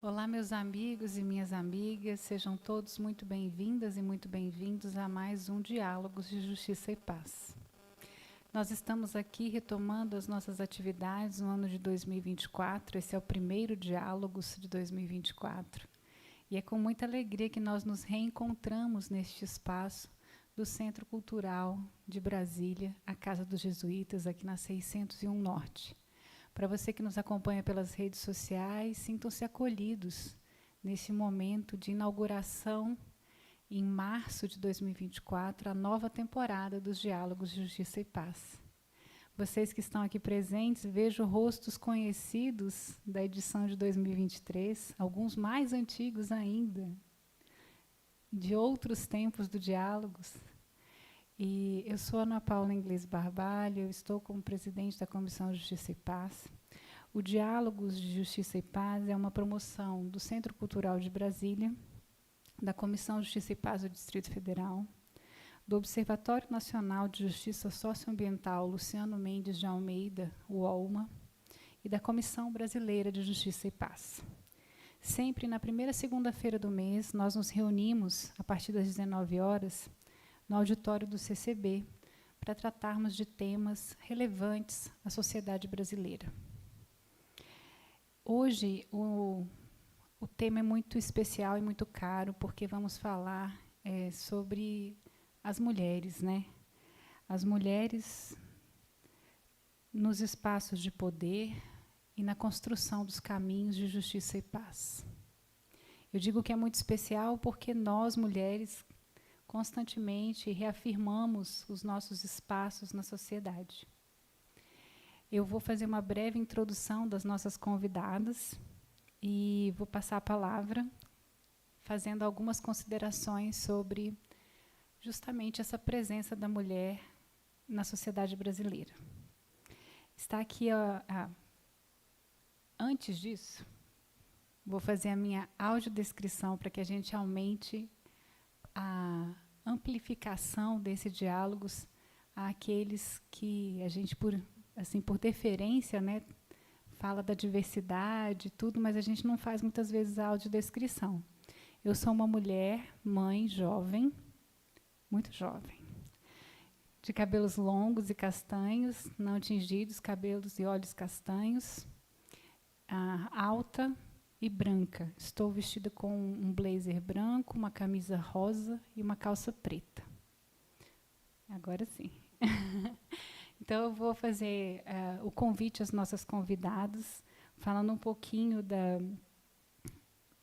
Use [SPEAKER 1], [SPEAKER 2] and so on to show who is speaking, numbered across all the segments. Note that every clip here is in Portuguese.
[SPEAKER 1] Olá, meus amigos e minhas amigas, sejam todos muito bem-vindas e muito bem-vindos a mais um Diálogos de Justiça e Paz. Nós estamos aqui retomando as nossas atividades no ano de 2024, esse é o primeiro Diálogos de 2024, e é com muita alegria que nós nos reencontramos neste espaço do Centro Cultural de Brasília, a Casa dos Jesuítas, aqui na 601 Norte. Para você que nos acompanha pelas redes sociais, sintam-se acolhidos nesse momento de inauguração, em março de 2024, a nova temporada dos Diálogos de Justiça e Paz. Vocês que estão aqui presentes, vejo rostos conhecidos da edição de 2023, alguns mais antigos ainda, de outros tempos do Diálogos. E eu sou Ana Paula Inglês Barbalho, eu estou como presidente da Comissão de Justiça e Paz. O Diálogos de Justiça e Paz é uma promoção do Centro Cultural de Brasília, da Comissão de Justiça e Paz do Distrito Federal, do Observatório Nacional de Justiça Socioambiental Luciano Mendes de Almeida, o OLMA, e da Comissão Brasileira de Justiça e Paz. Sempre na primeira segunda-feira do mês, nós nos reunimos, a partir das 19 horas, no auditório do CCB, para tratarmos de temas relevantes à sociedade brasileira. Hoje, o tema é muito especial e muito caro, porque vamos falar sobre as mulheres, né? As mulheres nos espaços de poder e na construção dos caminhos de justiça e paz. Eu digo que é muito especial porque nós, mulheres, constantemente reafirmamos os nossos espaços na sociedade. Eu vou fazer uma breve introdução das nossas convidadas e vou passar a palavra fazendo algumas considerações sobre justamente essa presença da mulher na sociedade brasileira. Está aqui, antes disso, vou fazer a minha audiodescrição para que a gente aumente a amplificação desses diálogos àqueles que a gente, por deferência, né, fala da diversidade, tudo, mas a gente não faz muitas vezes a audiodescrição. Eu sou uma mulher, mãe, jovem, muito jovem, de cabelos longos e castanhos, não tingidos, cabelos e olhos castanhos, alta e branca. Estou vestida com um blazer branco, uma camisa rosa e uma calça preta. Agora sim. Então, eu vou fazer o convite às nossas convidadas, falando um pouquinho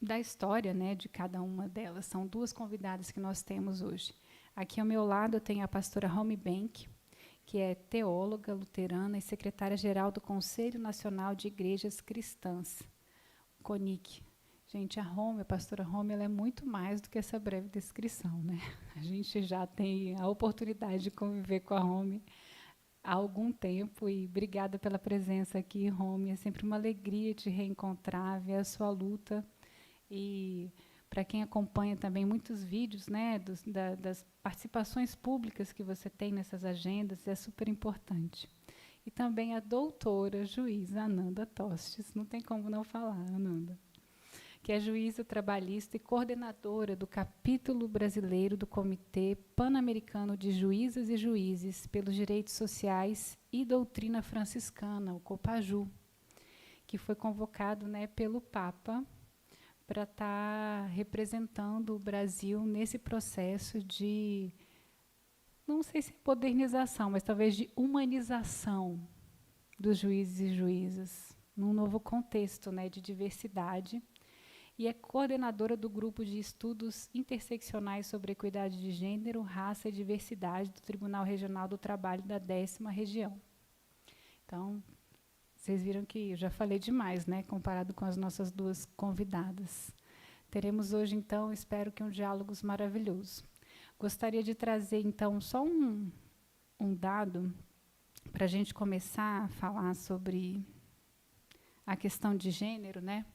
[SPEAKER 1] da história, né, de cada uma delas. São duas convidadas que nós temos hoje. Aqui ao meu lado eu tenho a pastora Romy Bank, que é teóloga luterana e secretária-geral do Conselho Nacional de Igrejas Cristãs, CONIC. Gente, a pastora Romy, ela é muito mais do que essa breve descrição, né? A gente já tem a oportunidade de conviver com a Romy há algum tempo e obrigada pela presença aqui, Romy. É sempre uma alegria te reencontrar, ver a sua luta e para quem acompanha também muitos vídeos, né, das participações públicas que você tem nessas agendas, é super importante. E também a doutora juíza Ananda Tostes, não tem como não falar, Ananda, que é juíza trabalhista e coordenadora do capítulo brasileiro do Comitê Pan-Americano de Juízas e Juízes pelos Direitos Sociais e Doutrina Franciscana, o COPAJU, que foi convocado, né, pelo Papa para estar representando o Brasil nesse processo de, não sei se modernização, mas talvez de humanização dos juízes e juízas, num novo contexto, né, de diversidade, e é coordenadora do Grupo de Estudos Interseccionais sobre Equidade de Gênero, Raça e Diversidade do Tribunal Regional do Trabalho da 10ª Região. Então, vocês viram que eu já falei demais, né, comparado com as nossas duas convidadas. Teremos hoje, então, espero que um diálogo maravilhoso. Gostaria de trazer, então, só um dado para a gente começar a falar sobre a questão de gênero, né?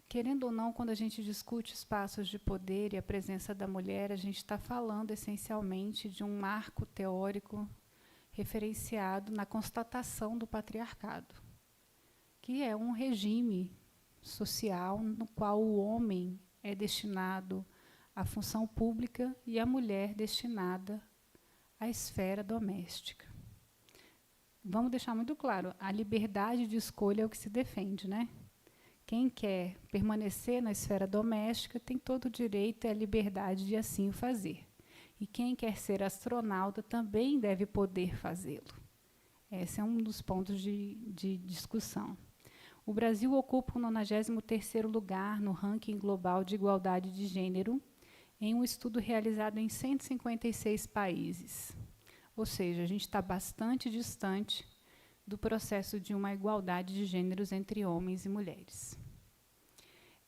[SPEAKER 1] Querendo ou não, quando a gente discute espaços de poder e a presença da mulher, a gente está falando essencialmente de um marco teórico referenciado na constatação do patriarcado, que é um regime social no qual o homem é destinado à função pública e a mulher destinada à esfera doméstica. Vamos deixar muito claro, a liberdade de escolha é o que se defende, né? Quem quer permanecer na esfera doméstica tem todo o direito e a liberdade de assim o fazer. E quem quer ser astronauta também deve poder fazê-lo. Esse é um dos pontos de discussão. O Brasil ocupa o 93º lugar no ranking global de igualdade de gênero, em um estudo realizado em 156 países. Ou seja, a gente está bastante distante do processo de uma igualdade de gêneros entre homens e mulheres.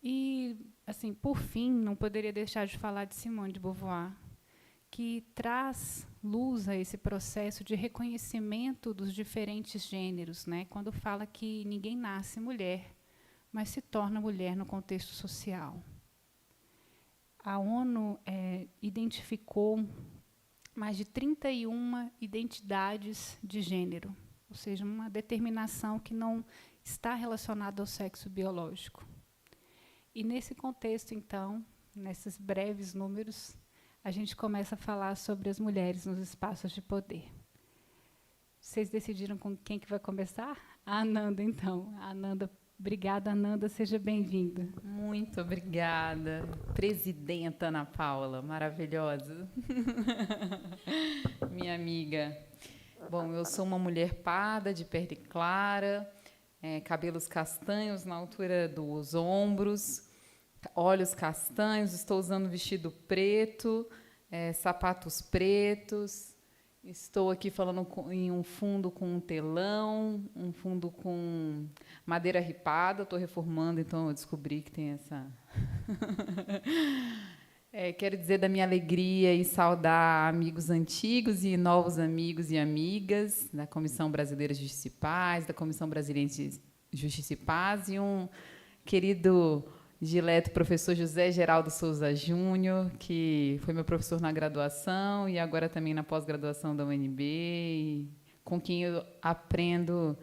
[SPEAKER 1] E, assim, por fim, não poderia deixar de falar de Simone de Beauvoir, que traz luz a esse processo de reconhecimento dos diferentes gêneros, né? Quando fala que ninguém nasce mulher, mas se torna mulher no contexto social. A ONU identificou mais de 31 identidades de gênero, ou seja, uma determinação que não está relacionada ao sexo biológico. E, nesse contexto, então, nesses breves números, a gente começa a falar sobre as mulheres nos espaços de poder. Vocês decidiram com quem que vai começar? A Ananda, então. A Ananda, obrigada, Ananda, seja bem-vinda.
[SPEAKER 2] Muito obrigada, presidenta Ana Paula, maravilhosa. Minha amiga. Bom, eu sou uma mulher parda, de pele clara, cabelos castanhos na altura dos ombros, olhos castanhos, estou usando vestido preto, sapatos pretos, estou aqui falando em um fundo com um telão, um fundo com madeira ripada, estou reformando, então eu descobri que tem essa... Quero dizer da minha alegria e saudar amigos antigos e novos amigos e amigas da Comissão Brasileira de Justiça e Paz, da Comissão Brasileira de Justiça e Paz, e um querido dileto professor José Geraldo Souza Júnior, que foi meu professor na graduação e agora também na pós-graduação da UNB, e com quem eu aprendo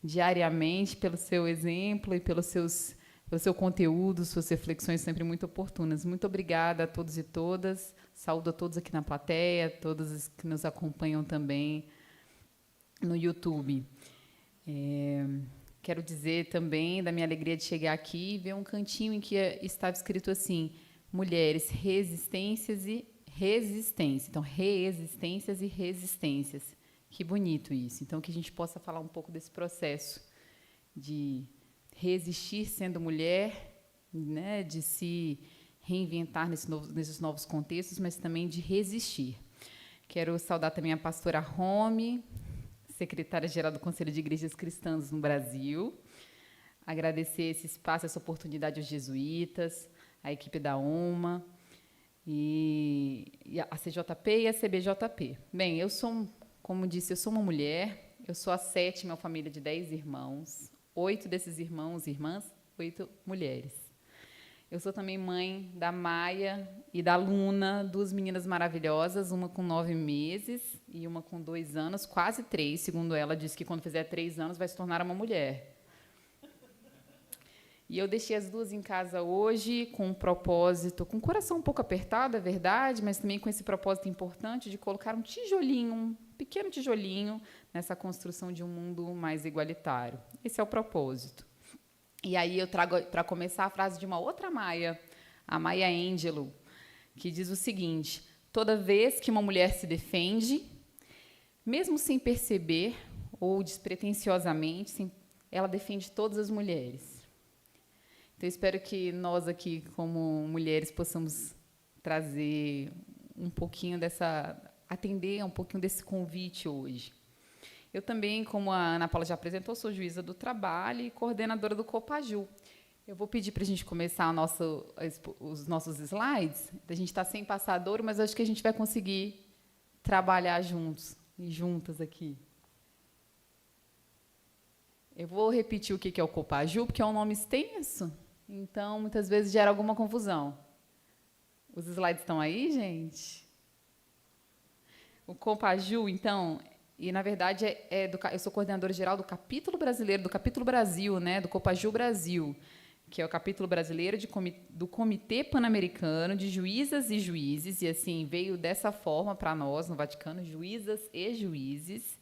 [SPEAKER 2] diariamente pelo seu exemplo e pelo seu conteúdo, suas reflexões sempre muito oportunas. Muito obrigada a todos e todas. Saúdo a todos aqui na plateia, todos que nos acompanham também no YouTube. Quero dizer também da minha alegria de chegar aqui e ver um cantinho em que estava escrito assim: mulheres, resistências e resistência. Então, reexistências e resistências. Que bonito isso. Então, que a gente possa falar um pouco desse processo de resistir sendo mulher, né, de se reinventar nesses novos contextos, mas também de resistir. Quero saudar também a pastora Rome, secretária-geral do Conselho de Igrejas Cristãs no Brasil. Agradecer esse espaço, essa oportunidade aos jesuítas, à equipe da UMA, e a CJP e a CBJP. Bem, como disse, eu sou uma mulher, eu sou a 7ª, uma família de 10 irmãos, 8 desses irmãos e irmãs, 8 mulheres. Eu sou também mãe da Maia e da Luna, 2 meninas maravilhosas, uma com 9 meses e uma com 2 anos, quase 3, segundo ela, disse que quando fizer 3 anos vai se tornar uma mulher. E eu deixei as 2 em casa hoje com um propósito, com o coração um pouco apertado, é verdade, mas também com esse propósito importante de colocar um tijolinho, um pequeno tijolinho, nessa construção de um mundo mais igualitário. Esse é o propósito. E aí eu trago para começar a frase de uma outra Maia, a Maya Angelou, que diz o seguinte: toda vez que uma mulher se defende, mesmo sem perceber ou despretensiosamente, ela defende todas as mulheres. Então, eu espero que nós aqui, como mulheres, possamos trazer um pouquinho atender um pouquinho desse convite hoje. Eu também, como a Ana Paula já apresentou, sou juíza do trabalho e coordenadora do Copaju. Eu vou pedir para a gente começar os nossos slides. A gente está sem passador, mas acho que a gente vai conseguir trabalhar juntos e juntas aqui. Eu vou repetir o que é o Copaju, porque é um nome extenso, então, muitas vezes, gera alguma confusão. Os slides estão aí, gente? O Copaju, então... E, na verdade, eu sou coordenadora geral do capítulo brasileiro, do capítulo Brasil, né, do Copaju Brasil, que é o capítulo brasileiro do Comitê Pan-Americano de Juízas e Juízes, e assim veio dessa forma para nós no Vaticano, juízas e juízes,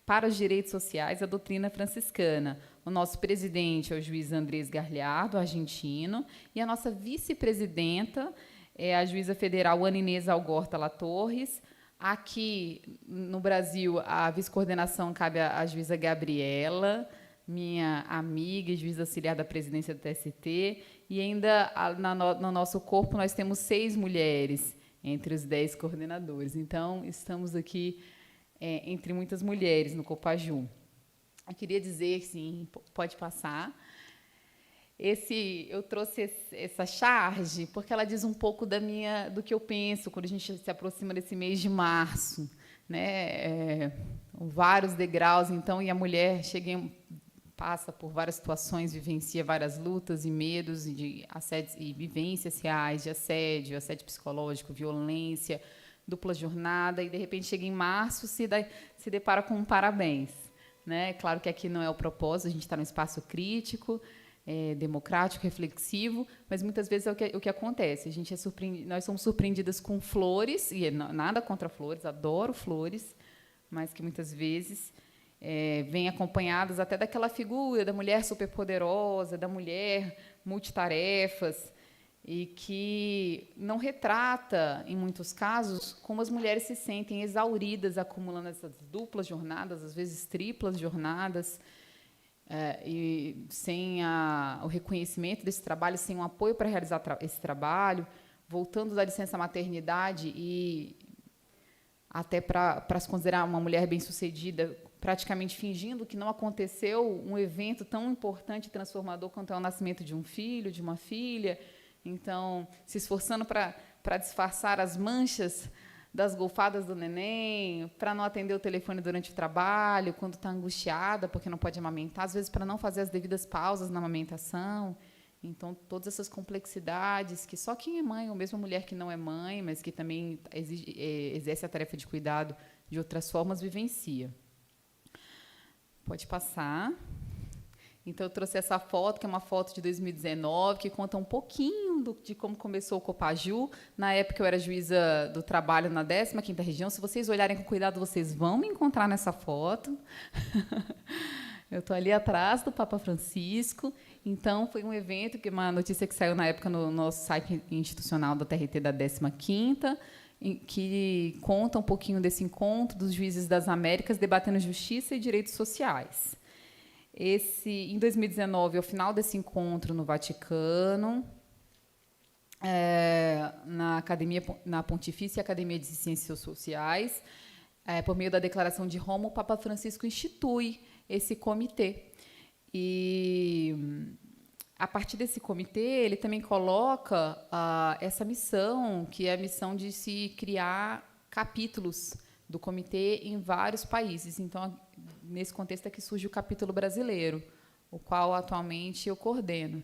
[SPEAKER 2] para os direitos sociais e a doutrina franciscana. O nosso presidente é o juiz Andrés Garliardo, argentino, e a nossa vice-presidenta é a juíza federal Ana Inês Algorta La Torres. Aqui no Brasil, a vice-coordenação cabe à juíza Gabriela, minha amiga e juíza auxiliar da presidência do TST, e ainda no nosso corpo nós temos 6 mulheres entre os 10 coordenadores. Então, estamos aqui entre muitas mulheres no Copaju. Eu queria dizer, sim, pode passar. Eu trouxe essa charge porque ela diz um pouco do que eu penso quando a gente se aproxima desse mês de março, né? Vários degraus, então, e a mulher passa por várias situações, vivencia várias lutas e medos de assédio e vivências reais de assédio psicológico, violência, dupla jornada, e de repente chega em março se depara com um parabéns, né? Claro que aqui não é o propósito, a gente está num espaço crítico, democrático, reflexivo, mas muitas vezes é o que acontece. Nós somos surpreendidas com flores, e nada contra flores, adoro flores, mas que muitas vezes vêm acompanhadas até daquela figura da mulher superpoderosa, da mulher multitarefas, e que não retrata, em muitos casos, como as mulheres se sentem exauridas, acumulando essas duplas jornadas, às vezes triplas jornadas, e sem o reconhecimento desse trabalho, sem um apoio para realizar esse trabalho, voltando da licença maternidade e até para se considerar uma mulher bem-sucedida, praticamente fingindo que não aconteceu um evento tão importante e transformador quanto é o nascimento de um filho, de uma filha. Então, se esforçando para disfarçar as manchas das golfadas do neném, para não atender o telefone durante o trabalho, quando está angustiada porque não pode amamentar, às vezes para não fazer as devidas pausas na amamentação. Então, todas essas complexidades que só quem é mãe, ou mesmo a mulher que não é mãe, mas que também exerce a tarefa de cuidado de outras formas, vivencia. Pode passar. Então, eu trouxe essa foto, que é uma foto de 2019, que conta um pouquinho de como começou o Copaju. Na época, eu era juíza do trabalho na 15ª Região. Se vocês olharem com cuidado, vocês vão me encontrar nessa foto. Eu estou ali atrás do Papa Francisco. Então, foi um evento, uma notícia que saiu na época no nosso site institucional da TRT da 15ª, que conta um pouquinho desse encontro dos juízes das Américas debatendo justiça e direitos sociais. Em 2019, ao final desse encontro no Vaticano, na Pontifícia Academia de Ciências Sociais, por meio da Declaração de Roma, o Papa Francisco institui esse comitê. E, a partir desse comitê, ele também coloca essa missão, que é a missão de se criar capítulos do comitê em vários países. Então, nesse contexto é que surge o capítulo brasileiro, o qual atualmente eu coordeno.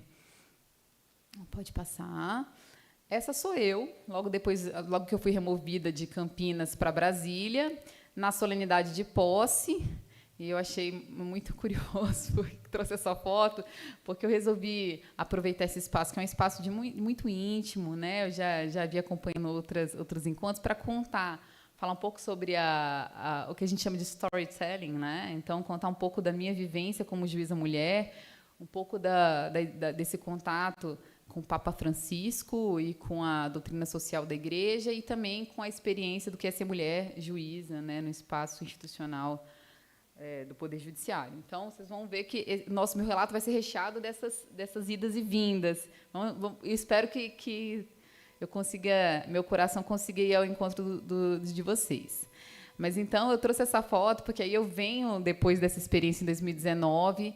[SPEAKER 2] Pode passar. Essa sou eu, logo que eu fui removida de Campinas para Brasília, na solenidade de posse. E eu achei muito curioso, porque trouxe essa foto, porque eu resolvi aproveitar esse espaço, que é um espaço muito íntimo, né? Eu já havia acompanhando outros encontros, para falar um pouco sobre o que a gente chama de storytelling, né? Então, contar um pouco da minha vivência como juíza mulher, um pouco desse contato com o Papa Francisco e com a doutrina social da Igreja, e também com a experiência do que é ser mulher juíza, né, no espaço institucional do Poder Judiciário. Então, vocês vão ver que meu relato vai ser recheado dessas idas e vindas. Eu espero que meu coração consiga ir ao encontro de vocês. Mas, então, eu trouxe essa foto, porque aí eu venho, depois dessa experiência em 2019,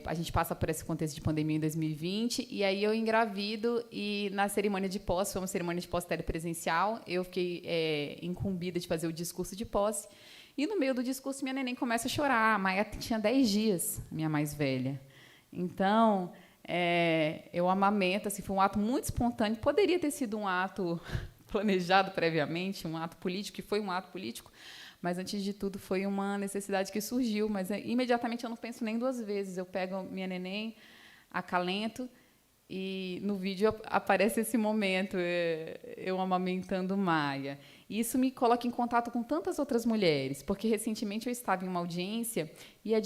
[SPEAKER 2] a gente passa por esse contexto de pandemia em 2020, e aí eu engravido, e na cerimônia de posse, foi uma cerimônia de posse telepresencial, eu fiquei incumbida de fazer o discurso de posse, e no meio do discurso minha neném começa a chorar. A Maia tinha 10 dias, a minha mais velha. Então, eu amamento, assim, foi um ato muito espontâneo, poderia ter sido um ato planejado previamente, um ato político, que foi um ato político, mas, antes de tudo, foi uma necessidade que surgiu, mas imediatamente eu não penso nem 2 vezes. Eu pego minha neném, acalento E no vídeo aparece esse momento, eu amamentando Maia. E isso me coloca em contato com tantas outras mulheres, porque recentemente eu estava em uma audiência e a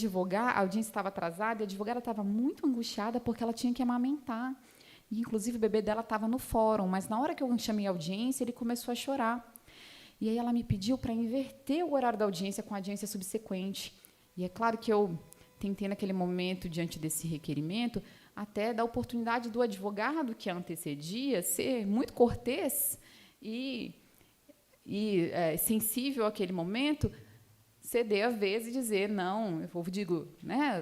[SPEAKER 2] audiência estava atrasada e a advogada estava muito angustiada porque ela tinha que amamentar. E, inclusive, o bebê dela estava no fórum, mas na hora que eu chamei a audiência, ele começou a chorar. E aí ela me pediu para inverter o horário da audiência com a audiência subsequente. E é claro que eu tentei, naquele momento, diante desse requerimento, até dar a oportunidade do advogado que a antecedia ser muito cortês e sensível àquele momento, ceder a vez e dizer não. Eu digo, né?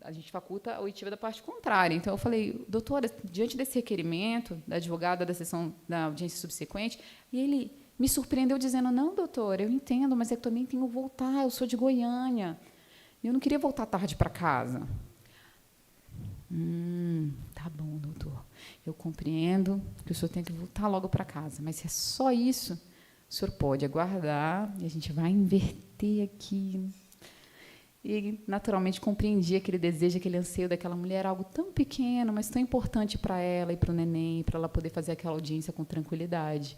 [SPEAKER 2] A gente faculta a oitiva da parte contrária. Então eu falei, doutora, diante desse requerimento da advogada da sessão da audiência subsequente, e ele me surpreendeu dizendo, não, doutora, eu entendo, mas eu também tenho que voltar. Eu sou de Goiânia. Eu não queria voltar tarde para casa. Tá bom, doutor. Eu compreendo que o senhor tem que voltar logo para casa, mas se é só isso, o senhor pode aguardar e a gente vai inverter aqui. E, naturalmente, compreendi aquele desejo, aquele anseio daquela mulher, algo tão pequeno, mas tão importante para ela e para o neném, para ela poder fazer aquela audiência com tranquilidade.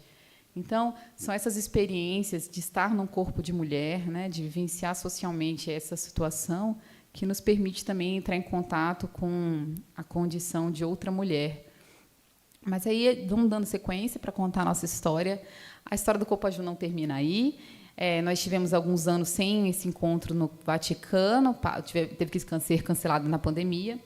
[SPEAKER 2] Então, são essas experiências de estar num corpo de mulher, né, de vivenciar socialmente essa situação, que nos permite também entrar em contato com a condição de outra mulher. Mas aí, vamos dando sequência para contar a nossa história. A história do Copaju não termina aí. Nós tivemos alguns anos sem esse encontro no Vaticano, teve que ser cancelado na pandemia.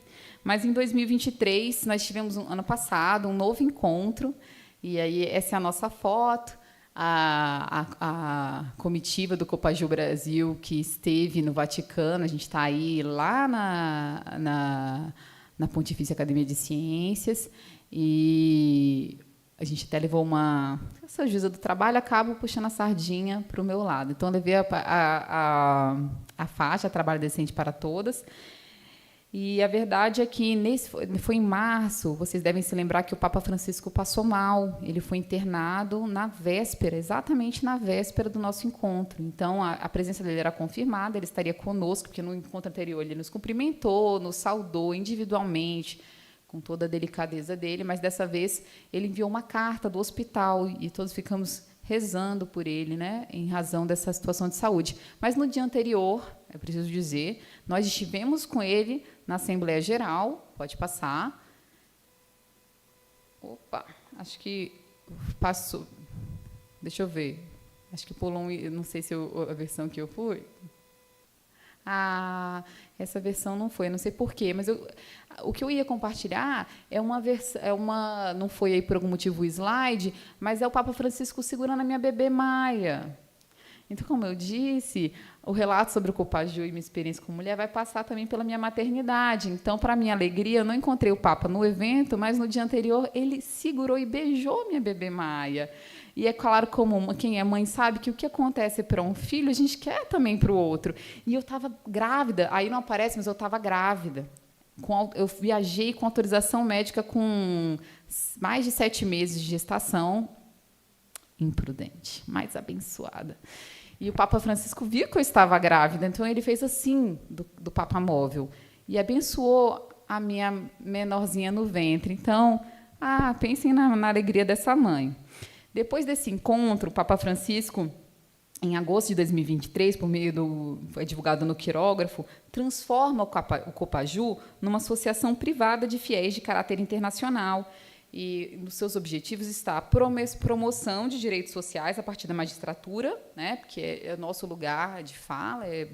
[SPEAKER 2] Mas, em 2023, nós tivemos, ano passado, um novo encontro. E aí, essa é a nossa foto. A comitiva do Copaju Brasil, que esteve no Vaticano, a gente está aí lá na Pontifícia Academia de Ciências, e a gente até levou essa juíza do trabalho, acabo puxando a sardinha para o meu lado. Então, eu levei a faixa Trabalho Decente para Todas. E a verdade é que foi em março, vocês devem se lembrar que o Papa Francisco passou mal. Ele foi internado na véspera, exatamente na véspera do nosso encontro. Então, a presença dele era confirmada, ele estaria conosco, porque no encontro anterior ele nos cumprimentou, nos saudou individualmente, com toda a delicadeza dele, mas dessa vez ele enviou uma carta do hospital e todos ficamos rezando por ele, né, em razão dessa situação de saúde. Mas no dia anterior, é preciso dizer, nós estivemos com ele na Assembleia Geral. Pode passar. Opa, acho que passou. Deixa eu ver. Acho que pulou não sei se a versão que eu fui. Essa versão não foi, não sei porquê, mas o que eu ia compartilhar não foi aí por algum motivo o slide, mas é o Papa Francisco segurando a minha bebê Maia. Então, como eu disse, o relato sobre o Copaju e minha experiência com mulher vai passar também pela minha maternidade. Então, para minha alegria, eu não encontrei o Papa no evento, mas no dia anterior ele segurou e beijou minha bebê Maia. E é claro, como quem é mãe sabe que o que acontece para um filho, a gente quer também para o outro. E eu estava grávida, aí não aparece, mas eu estava grávida. Eu viajei com autorização médica com mais de 7 meses de gestação. Imprudente, mas abençoada. E o Papa Francisco viu que eu estava grávida, então ele fez assim, do Papa Móvel, e abençoou a minha menorzinha no ventre. Então, pensem na alegria dessa mãe. Depois desse encontro, o Papa Francisco, em agosto de 2023, foi divulgado no Quirógrafo, transforma o Copaju numa associação privada de fiéis de caráter internacional. E nos seus objetivos está a promoção de direitos sociais a partir da magistratura, né, porque é o nosso lugar de fala, é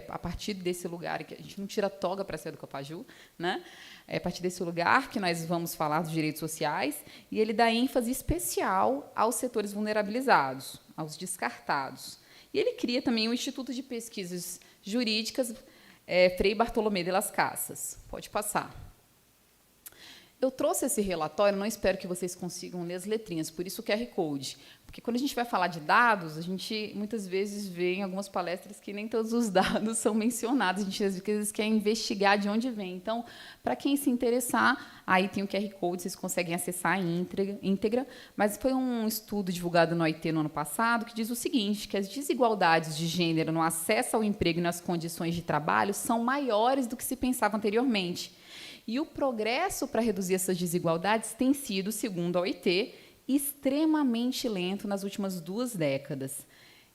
[SPEAKER 2] a partir desse lugar que a gente não tira a toga para sair do Copaju, né? É a partir desse lugar que nós vamos falar dos direitos sociais, e ele dá ênfase especial aos setores vulnerabilizados, aos descartados. E ele cria também o Instituto de Pesquisas Jurídicas Frei Bartolomé de las Casas. Pode passar. Eu trouxe esse relatório, não espero que vocês consigam ler as letrinhas, por isso o QR Code. Porque, quando a gente vai falar de dados, a gente, muitas vezes, vê em algumas palestras que nem todos os dados são mencionados. A gente, às vezes, quer investigar de onde vem. Então, para quem se interessar, aí tem o QR Code, vocês conseguem acessar a íntegra. Mas foi um estudo divulgado no OIT no ano passado que diz o seguinte, que as desigualdades de gênero no acesso ao emprego e nas condições de trabalho são maiores do que se pensava anteriormente. E o progresso para reduzir essas desigualdades tem sido, segundo a OIT, extremamente lento nas últimas 2 décadas.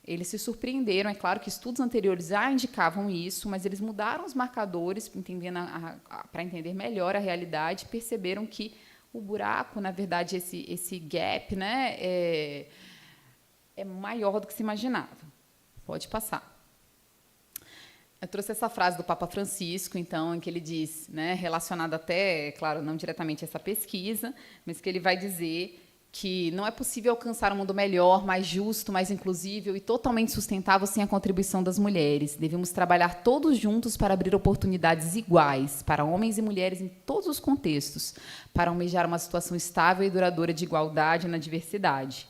[SPEAKER 2] Eles se surpreenderam, é claro que estudos anteriores já indicavam isso, mas eles mudaram os marcadores para entender melhor a realidade, perceberam que o buraco, na verdade, esse gap, né, é maior do que se imaginava. Pode passar. Eu trouxe essa frase do Papa Francisco, então, em que ele diz, né, relacionada até, claro, não diretamente a essa pesquisa, mas que ele vai dizer que não é possível alcançar um mundo melhor, mais justo, mais inclusível e totalmente sustentável sem a contribuição das mulheres. Devemos trabalhar todos juntos para abrir oportunidades iguais para homens e mulheres em todos os contextos, para almejar uma situação estável e duradoura de igualdade na diversidade.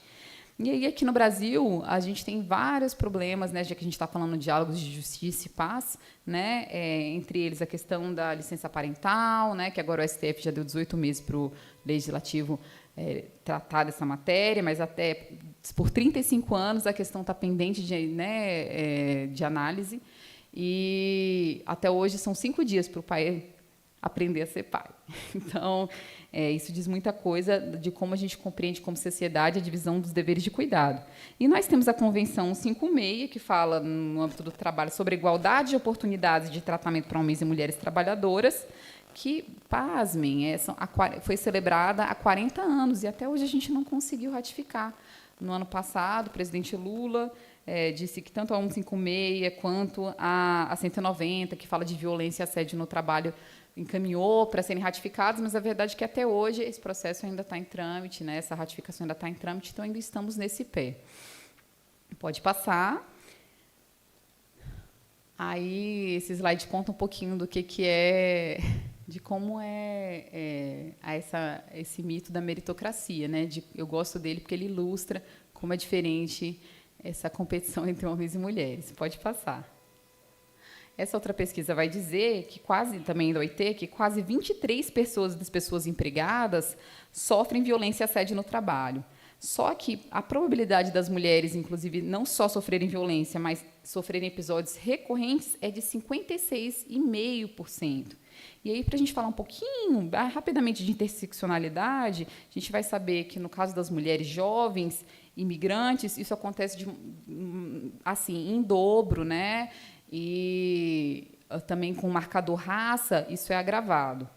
[SPEAKER 2] E aí, aqui no Brasil, a gente tem vários problemas, né, já que a gente está falando de diálogos de justiça e paz, né, entre eles a questão da licença parental, né, que agora o STF já deu 18 meses para o Legislativo tratar dessa matéria, mas até por 35 anos a questão está pendente de análise, e até hoje são 5 dias para o pai aprender a ser pai. Então, isso diz muita coisa de como a gente compreende como sociedade a divisão dos deveres de cuidado. E nós temos a Convenção 156, que fala, no âmbito do trabalho, sobre a igualdade de oportunidades de tratamento para homens e mulheres trabalhadoras, que, pasmem, foi celebrada há 40 anos e até hoje a gente não conseguiu ratificar. No ano passado, o presidente Lula disse que tanto a 156 quanto a 190, que fala de violência e assédio no trabalho, encaminhou para serem ratificados, mas a verdade é que até hoje esse processo ainda está em trâmite, né? Essa ratificação ainda está em trâmite, então ainda estamos nesse pé. Pode passar. Aí, esse slide conta um pouquinho do que é, de como esse mito da meritocracia, né? Eu gosto dele porque ele ilustra como é diferente essa competição entre homens e mulheres. Pode passar. Essa outra pesquisa vai dizer que também da OIT, que quase 23% das pessoas empregadas sofrem violência e assédio no trabalho. Só que a probabilidade das mulheres, inclusive, não só sofrerem violência, mas sofrerem episódios recorrentes é de 56,5%. E aí, para a gente falar um pouquinho, rapidamente, de interseccionalidade, a gente vai saber que, no caso das mulheres jovens, imigrantes, isso acontece assim, em dobro, né? E também com o marcador raça, isso é agravado.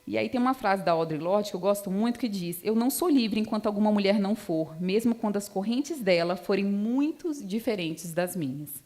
[SPEAKER 2] E aí tem uma frase da Audre Lorde que eu gosto muito, que diz: eu não sou livre enquanto alguma mulher não for, mesmo quando as correntes dela forem muito diferentes das minhas.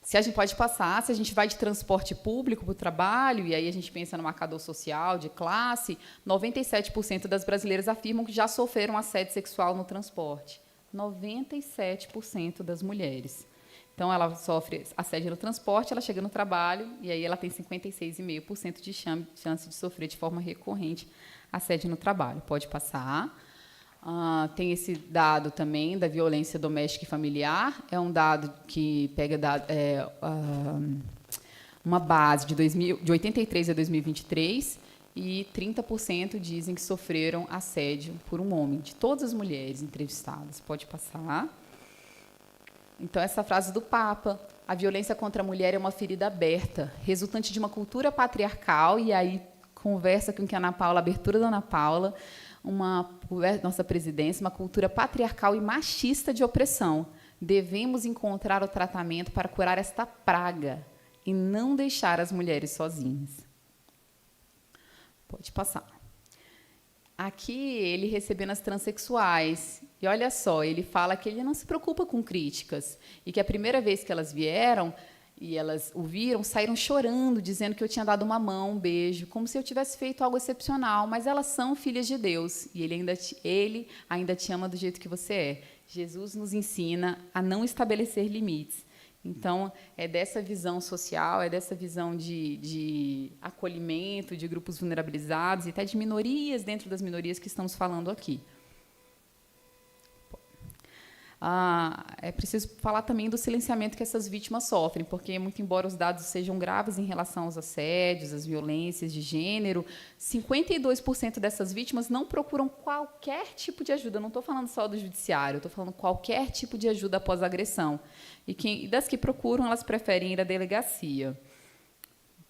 [SPEAKER 2] Se a gente pode passar, se a gente vai de transporte público para o trabalho, e aí a gente pensa no marcador social, de classe, 97% das brasileiras afirmam que já sofreram assédio sexual no transporte. 97% das mulheres. Então, ela sofre assédio no transporte, ela chega no trabalho, e aí ela tem 56,5% de chance de sofrer de forma recorrente assédio no trabalho. Pode passar. Tem esse dado também da violência doméstica e familiar. É um dado que pega uma base de 83 a 2023, e 30% dizem que sofreram assédio por um homem, de todas as mulheres entrevistadas. Pode passar. Então, essa frase do Papa: a violência contra a mulher é uma ferida aberta, resultante de uma cultura patriarcal, e aí conversa com que a Ana Paula, a abertura da Ana Paula, nossa presidência, uma cultura patriarcal e machista de opressão. Devemos encontrar o tratamento para curar esta praga e não deixar as mulheres sozinhas. Pode passar. Aqui, ele recebendo as transexuais. E olha só, ele fala que ele não se preocupa com críticas e que a primeira vez que elas vieram e elas o viram, saíram chorando, dizendo que eu tinha dado uma mão, um beijo, como se eu tivesse feito algo excepcional, mas elas são filhas de Deus e ele ainda te ama do jeito que você é. Jesus nos ensina a não estabelecer limites. Então, é dessa visão social, é dessa visão de acolhimento de grupos vulnerabilizados e até de minorias dentro das minorias que estamos falando aqui. É preciso falar também do silenciamento que essas vítimas sofrem, porque, muito embora os dados sejam graves em relação aos assédios, às violências de gênero, 52% dessas vítimas não procuram qualquer tipo de ajuda. Não estou falando só do judiciário, estou falando qualquer tipo de ajuda após a agressão. E das que procuram, elas preferem ir à delegacia.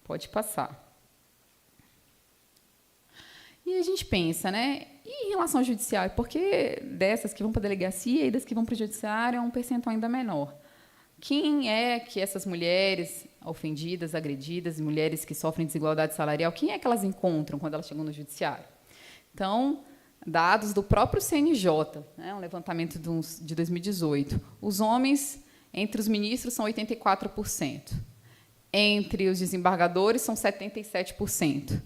[SPEAKER 2] Pode passar. E a gente pensa, né? E em relação ao judiciário, por que dessas que vão para a delegacia e das que vão para o judiciário é um percentual ainda menor? Quem é que essas mulheres ofendidas, agredidas, mulheres que sofrem desigualdade salarial, quem é que elas encontram quando elas chegam no judiciário? Então, dados do próprio CNJ, né, um levantamento de 2018, os homens, entre os ministros, são 84%. Entre os desembargadores, são 77%.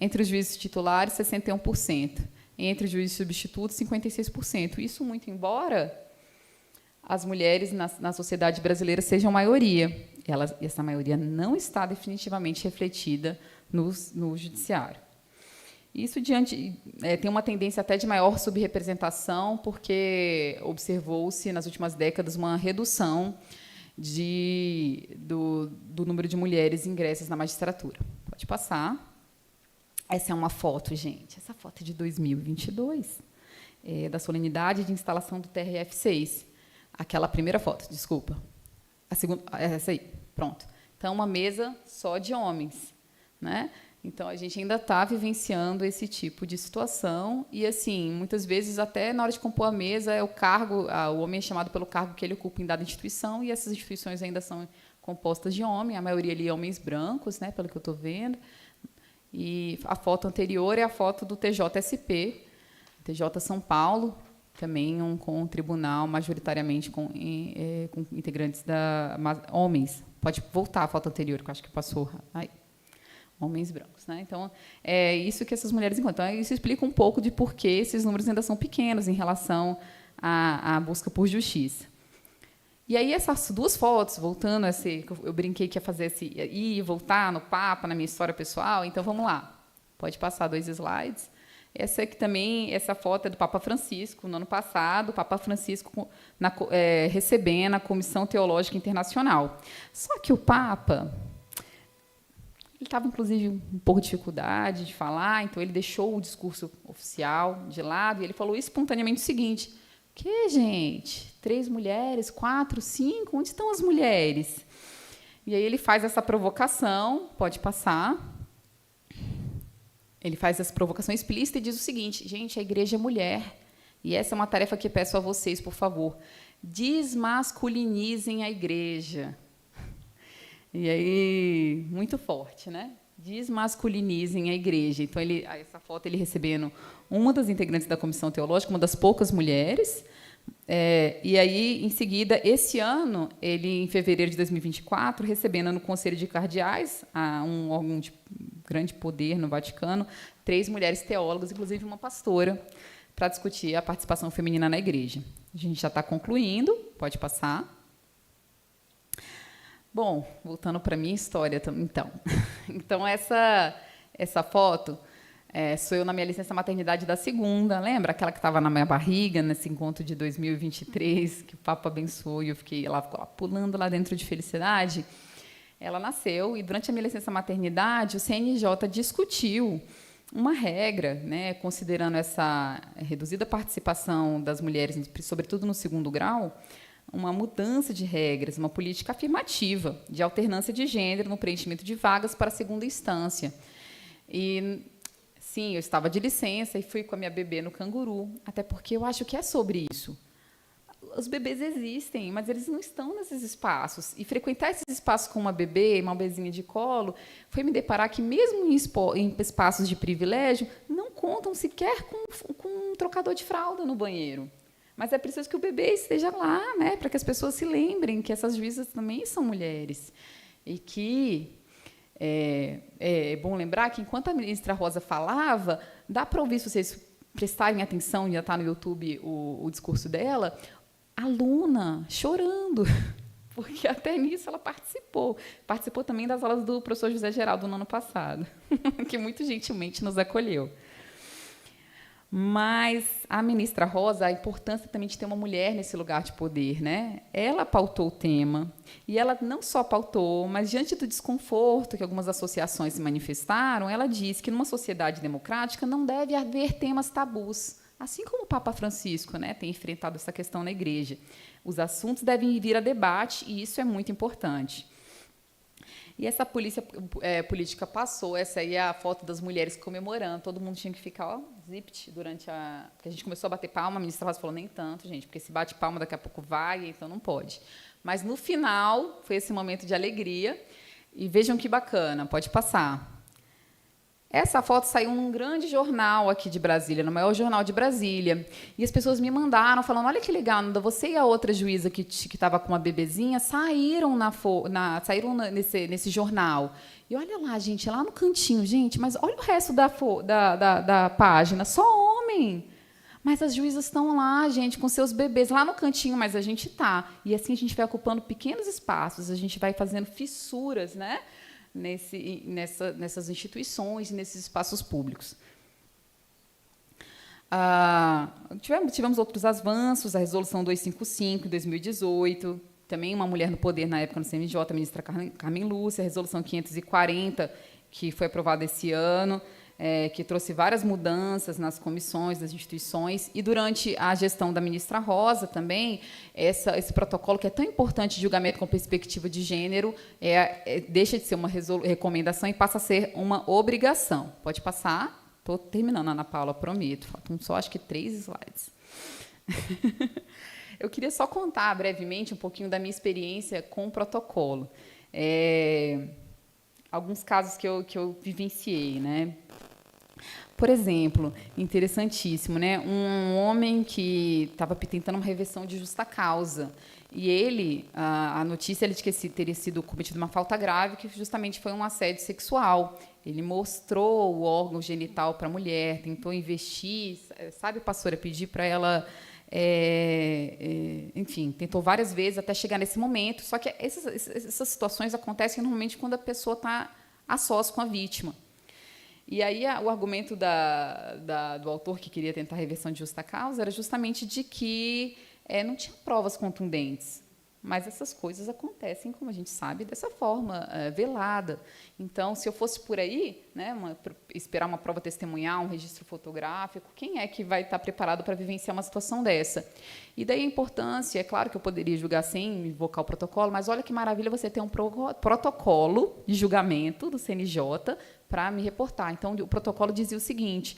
[SPEAKER 2] Entre os juízes titulares, 61%. Entre os juízes substitutos, 56%. Isso muito embora as mulheres na sociedade brasileira sejam maioria. Essa maioria não está definitivamente refletida no judiciário. Isso tem uma tendência até de maior subrepresentação, porque observou-se, nas últimas décadas, uma redução do número de mulheres ingressas na magistratura. Pode passar. Essa é uma foto, gente. Essa foto é de 2022, da solenidade de instalação do TRF6. Aquela primeira foto, desculpa. A segunda, essa aí, pronto. Então, uma mesa só de homens, né? Então, a gente ainda está vivenciando esse tipo de situação e, assim, muitas vezes, até na hora de compor a mesa, o homem é chamado pelo cargo que ele ocupa em dada instituição e essas instituições ainda são compostas de homem, a maioria ali é homens brancos, né, pelo que eu estou vendo. E a foto anterior é a foto do TJSP, TJ São Paulo, também com um tribunal majoritariamente com integrantes homens. Pode voltar a foto anterior, que eu acho que passou. Aí. Homens brancos. Né? Então, é isso que essas mulheres encontram. Então, isso explica um pouco de por que esses números ainda são pequenos em relação à busca por justiça. E aí, essas duas fotos, voltando a eu brinquei que ia fazer ir e voltar no Papa, na minha história pessoal, então vamos lá. Pode passar 2 slides. Essa foto é do Papa Francisco, no ano passado, o Papa Francisco recebendo a Comissão Teológica Internacional. Só que o Papa ele estava, inclusive, um pouco de dificuldade de falar, então ele deixou o discurso oficial de lado e ele falou espontaneamente o seguinte: que, gente? 3 mulheres, 4, 5, onde estão as mulheres? E aí ele faz essa provocação, pode passar. Ele faz essa provocação explícita e diz o seguinte: gente, a igreja é mulher. E essa é uma tarefa que peço a vocês, por favor. Desmasculinizem a igreja. E aí, muito forte, né? Desmasculinizem a igreja. Então, essa foto ele recebendo uma das integrantes da comissão teológica, uma das poucas mulheres. E aí, em seguida, esse ano, ele, em fevereiro de 2024, recebendo no Conselho de Cardeais, um órgão de grande poder no Vaticano, 3 mulheres teólogas, inclusive uma pastora, para discutir a participação feminina na igreja. A gente já está concluindo, pode passar. Bom, voltando para a minha história, então. Então, essa foto sou eu na minha licença maternidade da segunda, lembra? Aquela que estava na minha barriga, nesse encontro de 2023, que o Papa abençoou e eu fiquei lá pulando lá dentro de felicidade. Ela nasceu e, durante a minha licença maternidade, o CNJ discutiu uma regra, né, considerando essa reduzida participação das mulheres, sobretudo no segundo grau, uma mudança de regras, uma política afirmativa de alternância de gênero no preenchimento de vagas para a segunda instância. E, sim, eu estava de licença e fui com a minha bebê no Canguru, até porque eu acho que é sobre isso. Os bebês existem, mas eles não estão nesses espaços. E frequentar esses espaços com uma bebê, uma bebezinha de colo, foi me deparar que, mesmo em espaços de privilégio, não contam sequer com um trocador de fralda no banheiro. Mas é preciso que o bebê esteja lá, né, para que as pessoas se lembrem que essas juízas também são mulheres. E que é bom lembrar que, enquanto a ministra Rosa falava, dá para ouvir, se vocês prestarem atenção, já está no YouTube o discurso dela, aluna chorando, porque até nisso ela participou. Participou também das aulas do professor José Geraldo no ano passado, que muito gentilmente nos acolheu. Mas a ministra Rosa, a importância também de ter uma mulher nesse lugar de poder, né? Ela pautou o tema, e ela não só pautou, mas, diante do desconforto que algumas associações se manifestaram, ela disse que, numa sociedade democrática, não deve haver temas tabus, assim como o Papa Francisco, né, tem enfrentado essa questão na igreja. Os assuntos devem vir a debate, e isso é muito importante. E essa política passou, essa aí é a foto das mulheres comemorando, todo mundo tinha que ficar, ó, zipt, durante a... Porque a gente começou a bater palma, a ministra Rosa falou, nem tanto, gente, porque se bate palma daqui a pouco vai, então não pode. Mas, no final, foi esse momento de alegria, e vejam que bacana, pode passar. Essa foto saiu num grande jornal aqui de Brasília, no maior jornal de Brasília. E as pessoas me mandaram, falando, olha que legal, Nanda, você e a outra juíza que estava com uma bebezinha saíram, nesse jornal. E olha lá, gente, lá no cantinho, gente, mas olha o resto da página, só homem. Mas as juízas estão lá, gente, com seus bebês, lá no cantinho, mas a gente está. E assim a gente vai ocupando pequenos espaços, a gente vai fazendo fissuras, né? Nessas instituições, nesses espaços públicos. Tivemos outros avanços, a Resolução 255, de 2018, também uma mulher no poder na época no CNJ, a ministra Carmen Lúcia, a Resolução 540, que foi aprovada esse ano, que trouxe várias mudanças nas comissões das instituições, e durante a gestão da ministra Rosa também, esse protocolo, que é tão importante de julgamento com perspectiva de gênero, deixa de ser uma recomendação e passa a ser uma obrigação. Pode passar? Estou terminando, Ana Paula, prometo. Faltam só, acho que 3 slides. Eu queria só contar brevemente um pouquinho da minha experiência com o protocolo. Alguns casos que eu vivenciei, né? Por exemplo, interessantíssimo, né? Um homem que estava tentando uma reversão de justa causa. E ele, a notícia de que teria sido cometido uma falta grave, que justamente foi um assédio sexual. Ele mostrou o órgão genital para a mulher, tentou investir, sabe, pastora, pedir para ela... enfim, tentou várias vezes até chegar nesse momento, só que essas situações acontecem normalmente quando a pessoa está a sós com a vítima. E aí o argumento do autor que queria tentar a reversão de justa causa era justamente de que não tinha provas contundentes. Mas essas coisas acontecem, como a gente sabe, dessa forma, velada. Então, se eu fosse por aí, né, esperar uma prova testemunhal, um registro fotográfico, quem é que vai estar preparado para vivenciar uma situação dessa? E daí a importância, é claro que eu poderia julgar sem invocar o protocolo, mas olha que maravilha você ter um protocolo de julgamento do CNJ para me reportar. Então, o protocolo dizia o seguinte,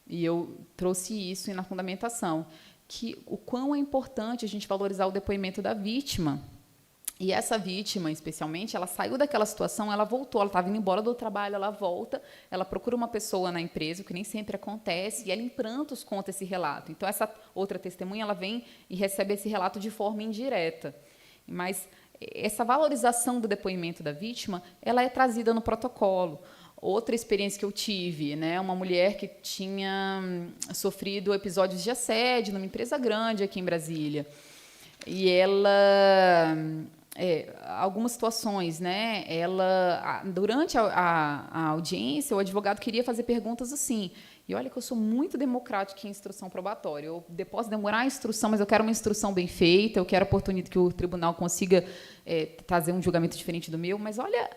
[SPEAKER 2] e eu trouxe isso na fundamentação, que o quão é importante a gente valorizar o depoimento da vítima. E essa vítima, especialmente, ela saiu daquela situação, ela voltou, ela estava indo embora do trabalho, ela volta, ela procura uma pessoa na empresa, o que nem sempre acontece, e ela, em prantos, conta esse relato. Então, essa outra testemunha, ela vem e recebe esse relato de forma indireta. Mas essa valorização do depoimento da vítima, ela é trazida no protocolo. Outra experiência que eu tive, né, uma mulher que tinha sofrido episódios de assédio numa empresa grande aqui em Brasília. E ela, algumas situações, né, durante a audiência, o advogado queria fazer perguntas assim. E olha que eu sou muito democrática em instrução probatória. Eu posso demorar a instrução, mas eu quero uma instrução bem feita, eu quero a oportunidade que o tribunal consiga trazer um julgamento diferente do meu, mas olha...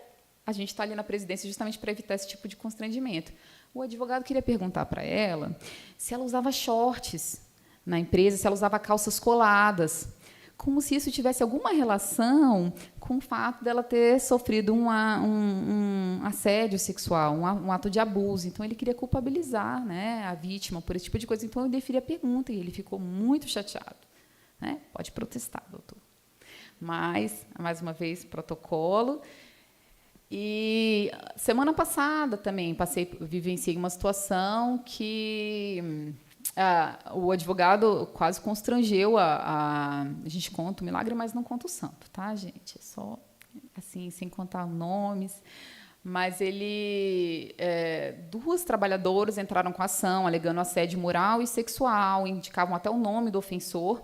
[SPEAKER 2] A gente está ali na presidência justamente para evitar esse tipo de constrangimento. O advogado queria perguntar para ela se ela usava shorts na empresa, se ela usava calças coladas, como se isso tivesse alguma relação com o fato dela ter sofrido um assédio sexual, um ato de abuso. Então, ele queria culpabilizar, né, a vítima por esse tipo de coisa. Então, eu deferi a pergunta e ele ficou muito chateado. Né? Pode protestar, doutor. Mas, mais uma vez, protocolo... E semana passada também vivenciei uma situação que o advogado quase constrangeu a gente conta o milagre, mas não conta o santo, tá, gente? É só assim, sem contar nomes. Mas duas trabalhadoras entraram com a ação, alegando assédio moral e sexual, indicavam até o nome do ofensor.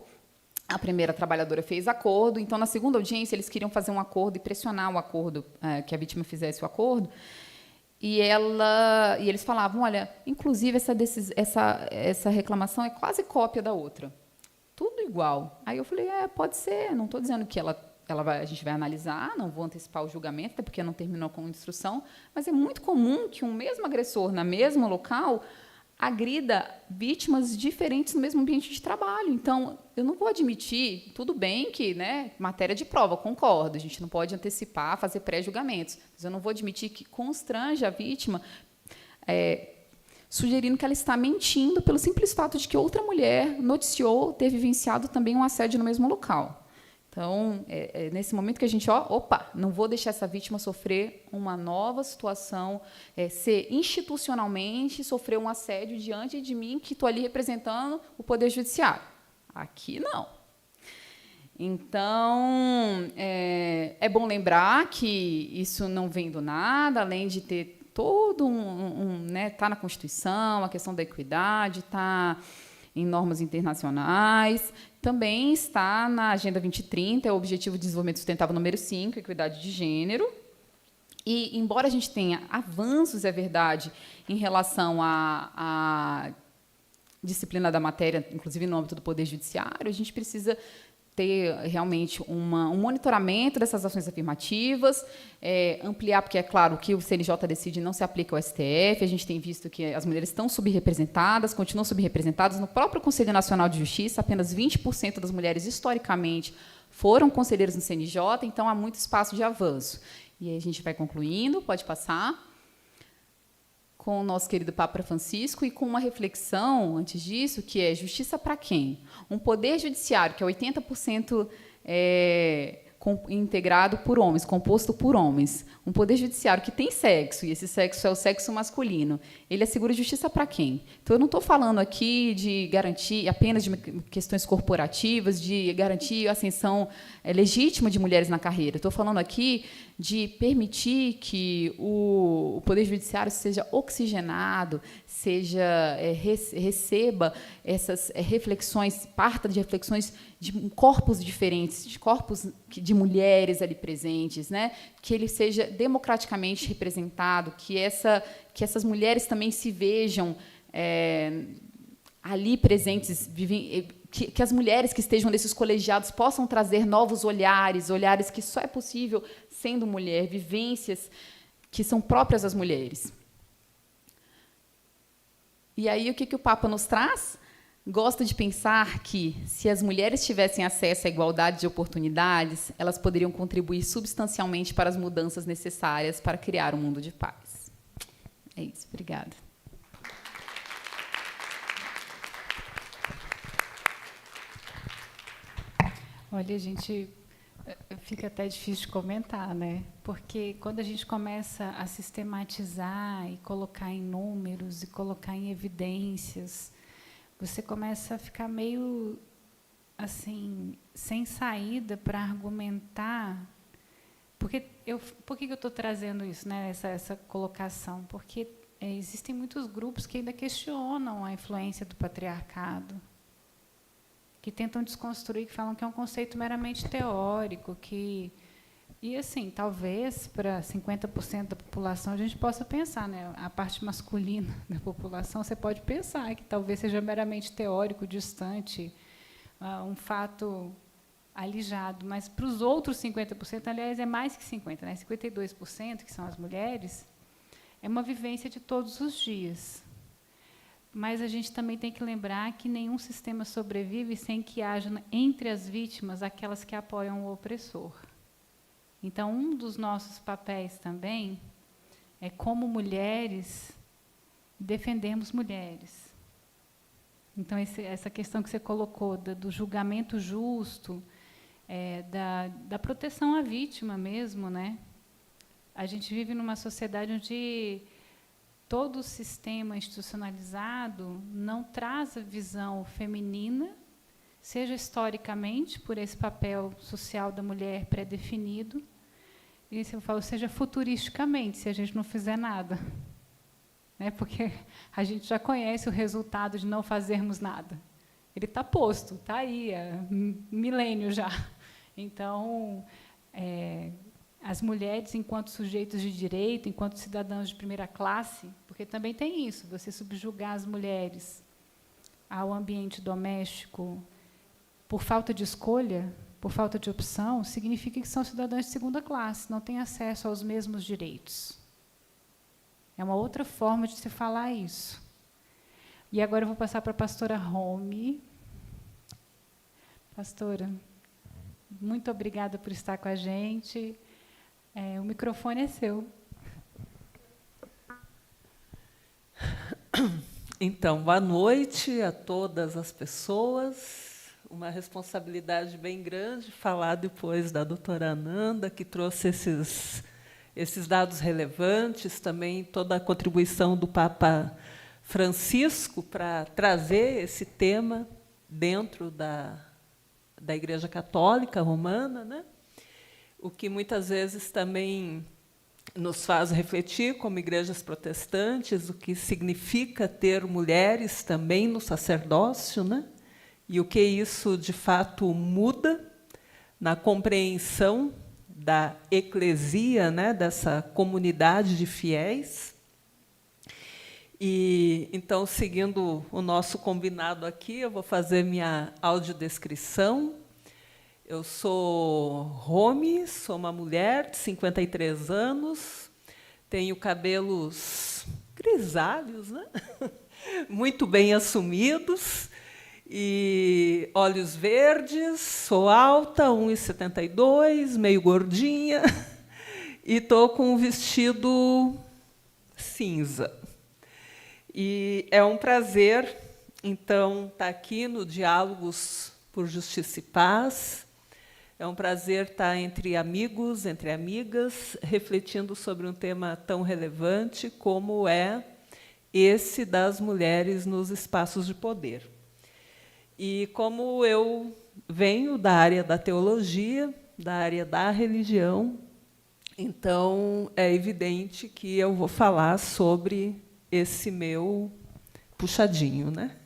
[SPEAKER 2] A primeira trabalhadora fez acordo, então, na segunda audiência, eles queriam fazer um acordo e pressionar o acordo, que a vítima fizesse o acordo. E eles falavam, olha, inclusive, essa reclamação é quase cópia da outra. Tudo igual. Aí eu falei, pode ser, não estou dizendo que a gente vai analisar, não vou antecipar o julgamento, até porque não terminou com instrução, mas é muito comum que um mesmo agressor, no mesmo local, agrida vítimas diferentes no mesmo ambiente de trabalho. Então, eu não vou admitir, tudo bem que, né, matéria de prova, concordo, a gente não pode antecipar, fazer pré-julgamentos, mas eu não vou admitir que constrange a vítima, sugerindo que ela está mentindo pelo simples fato de que outra mulher noticiou ter vivenciado também um assédio no mesmo local. Então, nesse momento que a gente, não vou deixar essa vítima sofrer uma nova situação, ser institucionalmente, sofrer um assédio diante de mim, que estou ali representando o Poder Judiciário. Aqui, não. Então, é bom lembrar que isso não vem do nada, além de ter todo né, tá na Constituição, a questão da equidade, está em normas internacionais, também está na Agenda 2030, é o Objetivo de Desenvolvimento Sustentável número 5, equidade de gênero. E, embora a gente tenha avanços, é verdade, em relação à disciplina da matéria, inclusive no âmbito do Poder Judiciário, a gente precisa ter realmente um monitoramento dessas ações afirmativas, ampliar, porque é claro que o CNJ decide não se aplica ao STF, a gente tem visto que as mulheres estão subrepresentadas, continuam subrepresentadas. No próprio Conselho Nacional de Justiça, apenas 20% das mulheres, historicamente, foram conselheiras no CNJ, então há muito espaço de avanço. E aí a gente vai concluindo, pode passar, com o nosso querido Papa Francisco e com uma reflexão, antes disso, que é justiça para quem? Um poder judiciário que é 80% integrado por homens, composto por homens. Um poder judiciário que tem sexo, e esse sexo é o sexo masculino. Ele assegura justiça para quem? Então, eu não estou falando aqui de garantir apenas de questões corporativas, de garantir a ascensão legítima de mulheres na carreira. Estou falando aqui de permitir que o Poder Judiciário seja oxigenado, receba essas reflexões, parta de reflexões de corpos diferentes, de corpos de mulheres ali presentes, né? Que ele seja democraticamente representado, que essas mulheres também se vejam ali presentes, que as mulheres que estejam nesses colegiados possam trazer novos olhares que só é possível sendo mulher, vivências que são próprias às mulheres. E aí, o que o Papa nos traz? Gosto de pensar que, se as mulheres tivessem acesso à igualdade de oportunidades, elas poderiam contribuir substancialmente para as mudanças necessárias para criar um mundo de paz. É isso. Obrigada.
[SPEAKER 1] Olha, gente, fica até difícil de comentar, né? Porque quando a gente começa a sistematizar e colocar em números e colocar em evidências, você começa a ficar meio assim, sem saída para argumentar. Por que eu estou trazendo isso, né? Essa colocação? Porque existem muitos grupos que ainda questionam a influência do patriarcado, que tentam desconstruir, que falam que é um conceito meramente teórico, e assim, talvez para 50% da população a gente possa pensar, né? A parte masculina da população, você pode pensar que talvez seja meramente teórico, distante, um fato alijado, mas para os outros 50%, aliás, é mais que 50%, né? 52%, que são as mulheres, é uma vivência de todos os dias. Mas a gente também tem que lembrar que nenhum sistema sobrevive sem que haja entre as vítimas aquelas que apoiam o opressor. Então, um dos nossos papéis também é, como mulheres, defendermos mulheres. Então, essa questão que você colocou do julgamento justo, da proteção à vítima mesmo, né? A gente vive numa sociedade onde todo o sistema institucionalizado não traz a visão feminina, seja historicamente, por esse papel social da mulher pré-definido, e se eu falo, seja futuristicamente, se a gente não fizer nada. Né? Porque a gente já conhece o resultado de não fazermos nada. Ele está posto, está aí, há milênio já. Então, as mulheres, enquanto sujeitos de direito, enquanto cidadãos de primeira classe, porque também tem isso, você subjugar as mulheres ao ambiente doméstico por falta de escolha, por falta de opção, significa que são cidadãs de segunda classe, não têm acesso aos mesmos direitos. É uma outra forma de se falar isso. E agora eu vou passar para a pastora Romy. Pastora, muito obrigada por estar com a gente. O microfone é seu.
[SPEAKER 3] Então, boa noite a todas as pessoas. Uma responsabilidade bem grande falar depois da doutora Ananda, que trouxe esses dados relevantes, também toda a contribuição do Papa Francisco para trazer esse tema dentro da Igreja Católica Romana, né? O que muitas vezes também nos faz refletir, como igrejas protestantes, o que significa ter mulheres também no sacerdócio, né? E o que isso, de fato, muda na compreensão da eclesia, né? Dessa comunidade de fiéis. E, então, seguindo o nosso combinado aqui, eu vou fazer minha audiodescrição. Eu sou Romy, sou uma mulher de 53 anos, tenho cabelos grisalhos, né? Muito bem assumidos, e olhos verdes, sou alta, 1,72, meio gordinha, e estou com um vestido cinza. E é um prazer, então, estar aqui no Diálogos por Justiça e Paz. É um prazer estar entre amigos, entre amigas, refletindo sobre um tema tão relevante como é esse das mulheres nos espaços de poder. E como eu venho da área da teologia, da área da religião, então é evidente que eu vou falar sobre esse meu puxadinho, né?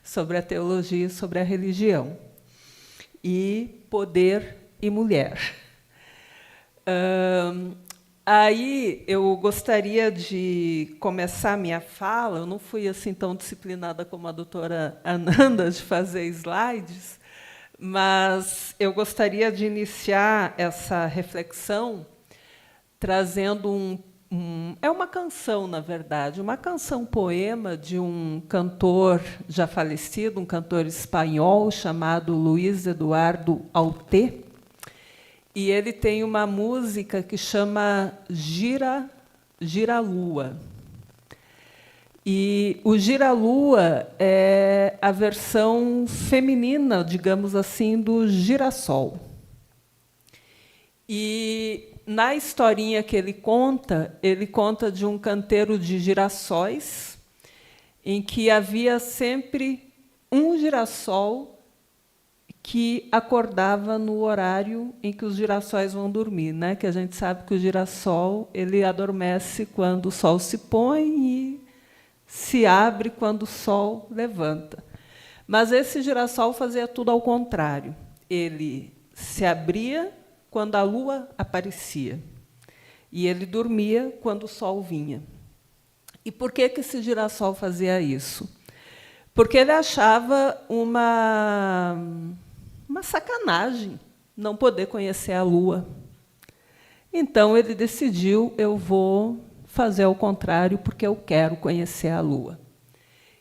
[SPEAKER 3] Sobre a teologia e sobre a religião. E poder e mulher. Aí eu gostaria de começar a minha fala, eu não fui assim tão disciplinada como a doutora Ananda de fazer slides, mas eu gostaria de iniciar essa reflexão trazendo é uma canção, na verdade, uma canção-poema de um cantor já falecido, um cantor espanhol chamado Luís Eduardo Alté. E ele tem uma música que chama Gira, Gira-Lua. E o Gira-Lua é a versão feminina, digamos assim, do girassol. E na historinha que ele conta de um canteiro de girassóis, em que havia sempre um girassol que acordava no horário em que os girassóis vão dormir, né? Que a gente sabe que o girassol ele adormece quando o sol se põe e se abre quando o sol levanta. Mas esse girassol fazia tudo ao contrário. Ele se abria quando a lua aparecia, e ele dormia quando o sol vinha. E por que esse girassol fazia isso? Porque ele achava uma sacanagem não poder conhecer a lua. Então, ele decidiu, eu vou fazer ao contrário, porque eu quero conhecer a lua.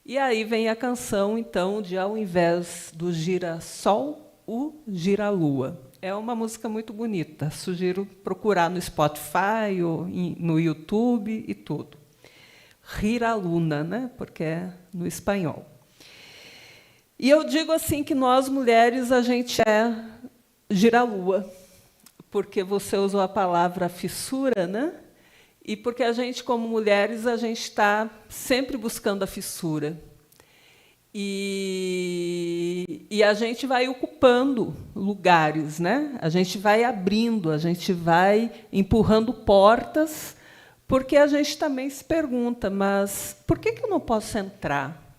[SPEAKER 3] E aí vem a canção, então, de, ao invés do girassol, o gira-lua. É uma música muito bonita, sugiro procurar no Spotify ou no YouTube e tudo. Gira Luna, né? Porque é no espanhol. E eu digo assim que nós, mulheres, a gente é gira-lua, porque você usou a palavra fissura, né? E porque a gente, como mulheres, a gente está sempre buscando a fissura. E a gente vai ocupando lugares, né? A gente vai abrindo, a gente vai empurrando portas, porque a gente também se pergunta, mas por que eu não posso entrar?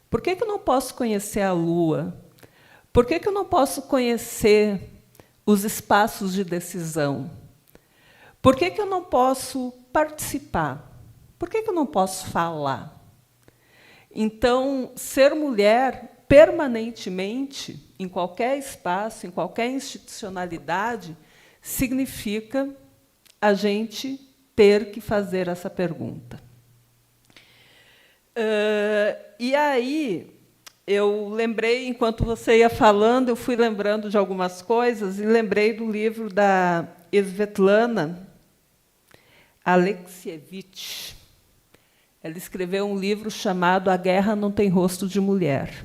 [SPEAKER 3] Por que eu não posso conhecer a lua? Por que eu não posso conhecer os espaços de decisão? Por que eu não posso participar? Por que eu não posso falar? Então, ser mulher permanentemente, em qualquer espaço, em qualquer institucionalidade, significa a gente ter que fazer essa pergunta. E aí, eu lembrei, enquanto você ia falando, eu fui lembrando de algumas coisas e lembrei do livro da Svetlana Alexievich. Ela escreveu um livro chamado A Guerra Não Tem Rosto de Mulher.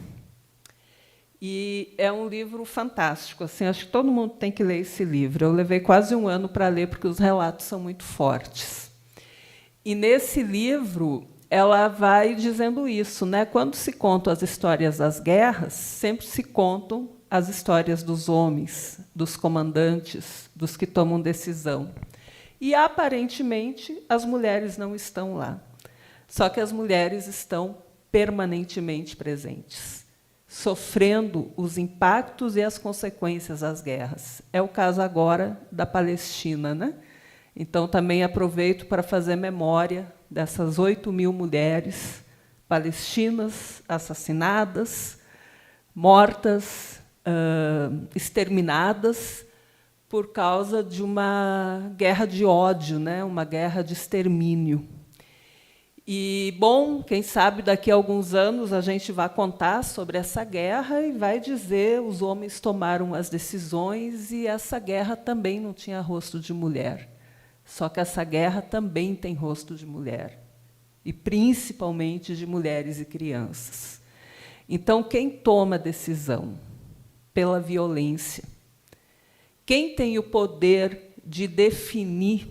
[SPEAKER 3] E é um livro fantástico. Assim, acho que todo mundo tem que ler esse livro. Eu levei quase um ano para ler, porque os relatos são muito fortes. E, nesse livro, ela vai dizendo isso, né? Quando se contam as histórias das guerras, sempre se contam as histórias dos homens, dos comandantes, dos que tomam decisão. E, aparentemente, as mulheres não estão lá. Só que as mulheres estão permanentemente presentes, sofrendo os impactos e as consequências das guerras. É o caso agora da Palestina, né? Então, também aproveito para fazer memória dessas 8.000 mulheres palestinas assassinadas, mortas, exterminadas, por causa de uma guerra de ódio, né? Uma guerra de extermínio. E, bom, quem sabe daqui a alguns anos a gente vai contar sobre essa guerra e vai dizer os homens tomaram as decisões e essa guerra também não tinha rosto de mulher. Só que essa guerra também tem rosto de mulher, e principalmente de mulheres e crianças. Então, quem toma a decisão pela violência? Quem tem o poder de definir,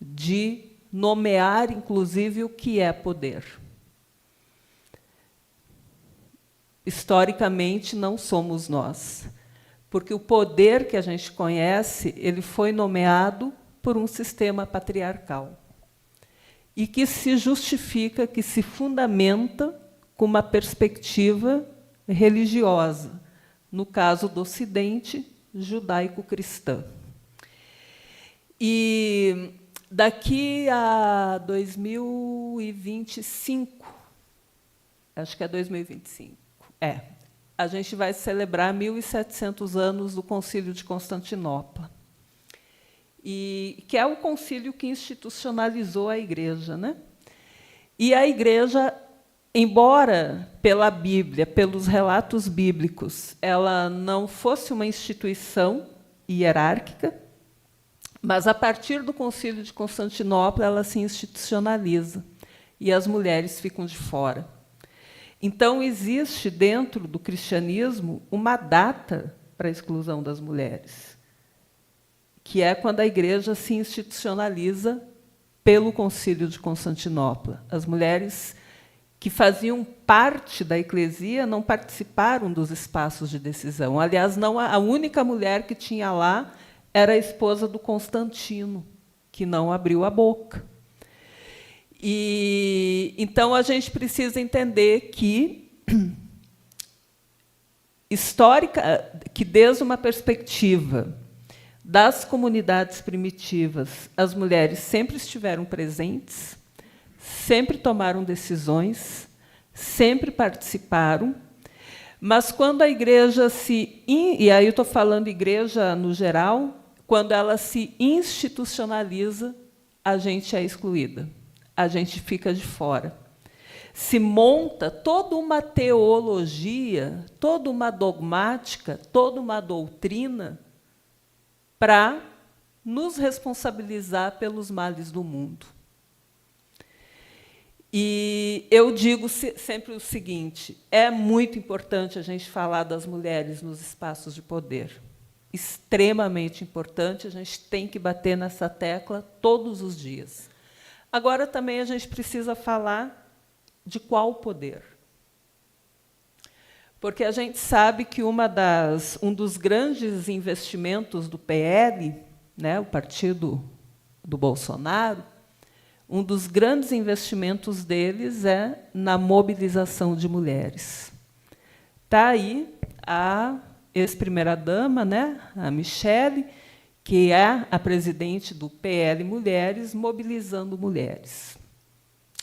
[SPEAKER 3] de nomear, inclusive, o que é poder? Historicamente, não somos nós, porque o poder que a gente conhece, ele foi nomeado por um sistema patriarcal e que se justifica, que se fundamenta com uma perspectiva religiosa, no caso do Ocidente, judaico-cristã. E daqui a 2025, acho que é 2025, a gente vai celebrar 1.700 anos do Concílio de Constantinopla, e que é o concílio que institucionalizou a Igreja, né? E a Igreja, embora pela Bíblia, pelos relatos bíblicos, ela não fosse uma instituição hierárquica, mas, a partir do Concílio de Constantinopla, ela se institucionaliza e as mulheres ficam de fora. Então, existe, dentro do cristianismo, uma data para a exclusão das mulheres, que é quando a Igreja se institucionaliza pelo Concílio de Constantinopla. As mulheres que faziam parte da eclesia não participaram dos espaços de decisão. Aliás, não, a única mulher que tinha lá era a esposa do Constantino, que não abriu a boca. E, então, a gente precisa entender que, desde uma perspectiva das comunidades primitivas, as mulheres sempre estiveram presentes, sempre tomaram decisões, sempre participaram, mas, quando a Igreja e aí eu estou falando Igreja no geral, quando ela se institucionaliza, a gente é excluída, a gente fica de fora. Se monta toda uma teologia, toda uma dogmática, toda uma doutrina para nos responsabilizar pelos males do mundo. E eu digo sempre o seguinte: é muito importante a gente falar das mulheres nos espaços de poder. Extremamente importante, a gente tem que bater nessa tecla todos os dias. Agora, também, a gente precisa falar de qual poder. Porque a gente sabe que um dos grandes investimentos do PL, né, o partido do Bolsonaro, um dos grandes investimentos deles é na mobilização de mulheres. Está aí a ex-primeira-dama, né, a Michele, que é a presidente do PL Mulheres, mobilizando mulheres.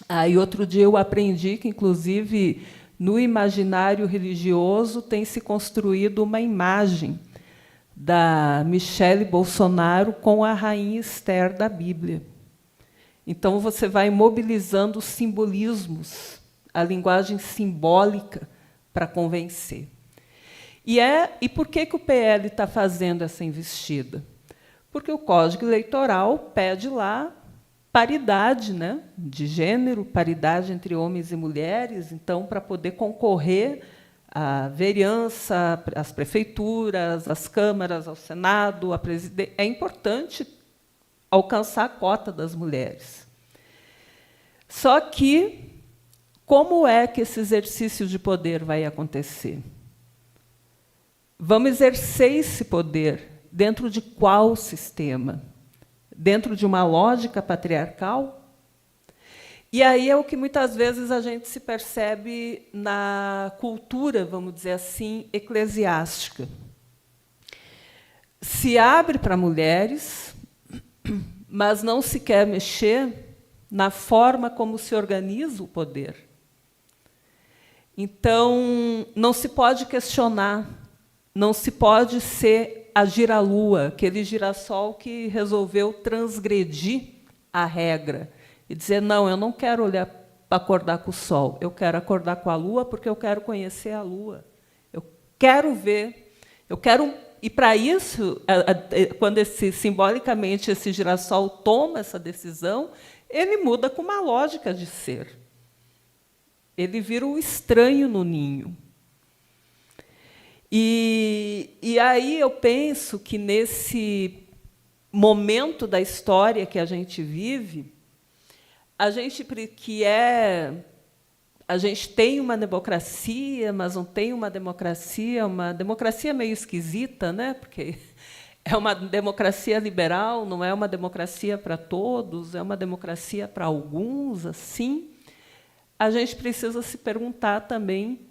[SPEAKER 3] Aí, outro dia, eu aprendi que, inclusive, no imaginário religioso, tem se construído uma imagem da Michele Bolsonaro com a rainha Esther da Bíblia. Então, você vai mobilizando os simbolismos a linguagem simbólica para convencer. E por que o PL está fazendo essa investida? Porque o Código Eleitoral pede lá paridade, né, de gênero, paridade entre homens e mulheres. Então, para poder concorrer à vereança, às prefeituras, às câmaras, ao Senado, à presidência, é importante alcançar a cota das mulheres. Só que, como é que esse exercício de poder vai acontecer? Vamos exercer esse poder dentro de qual sistema? Dentro de uma lógica patriarcal? E aí é o que muitas vezes a gente se percebe na cultura, vamos dizer assim, eclesiástica. Se abre para mulheres, mas não se quer mexer na forma como se organiza o poder. Então, não se pode questionar, não se pode ser a giralua, aquele girassol que resolveu transgredir a regra e dizer, não, eu não quero olhar para acordar com o sol, eu quero acordar com a lua porque eu quero conhecer a lua. Eu quero ver, eu quero... E, para isso, quando simbolicamente esse girassol toma essa decisão, ele muda com uma lógica de ser. Ele vira o estranho no ninho. E aí eu penso que, nesse momento da história que a gente vive, a gente tem uma democracia, mas não tem uma democracia meio esquisita, né? Porque é uma democracia liberal, não é uma democracia para todos, é uma democracia para alguns, assim. A gente precisa se perguntar também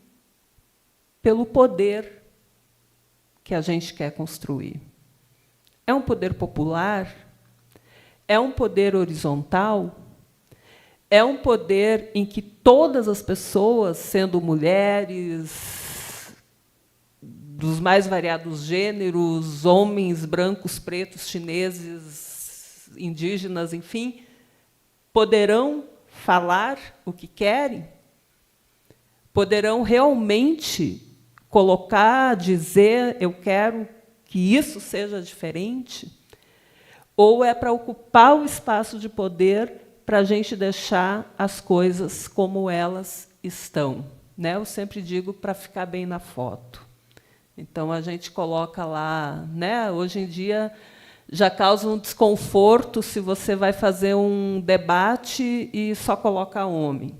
[SPEAKER 3] pelo poder que a gente quer construir. É um poder popular? É um poder horizontal? É um poder em que todas as pessoas, sendo mulheres, dos mais variados gêneros, homens, brancos, pretos, chineses, indígenas, enfim, poderão falar o que querem? Poderão realmente colocar, dizer, eu quero que isso seja diferente? Ou é para ocupar o espaço de poder para a gente deixar as coisas como elas estão, né? Eu sempre digo, para ficar bem na foto. Então, a gente coloca lá, né? Hoje em dia, já causa um desconforto se você vai fazer um debate e só coloca homem.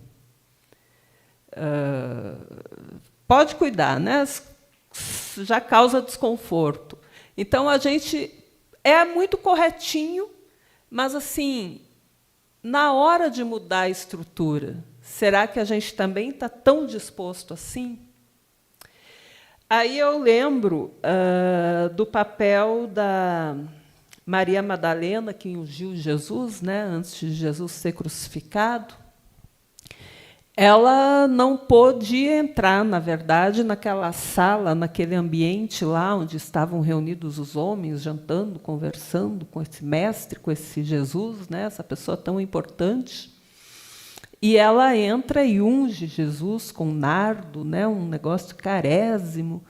[SPEAKER 3] Pode cuidar, né? Já causa desconforto. Então, a gente é muito corretinho, mas, assim, na hora de mudar a estrutura, será que a gente também está tão disposto assim? Aí eu lembro do papel da Maria Madalena, que ungiu Jesus, né, antes de Jesus ser crucificado. Ela não podia entrar, na verdade, naquela sala, naquele ambiente lá onde estavam reunidos os homens, jantando, conversando com esse mestre, com esse Jesus, né, essa pessoa tão importante. E ela entra e unge Jesus com nardo, né, um negócio carésimo.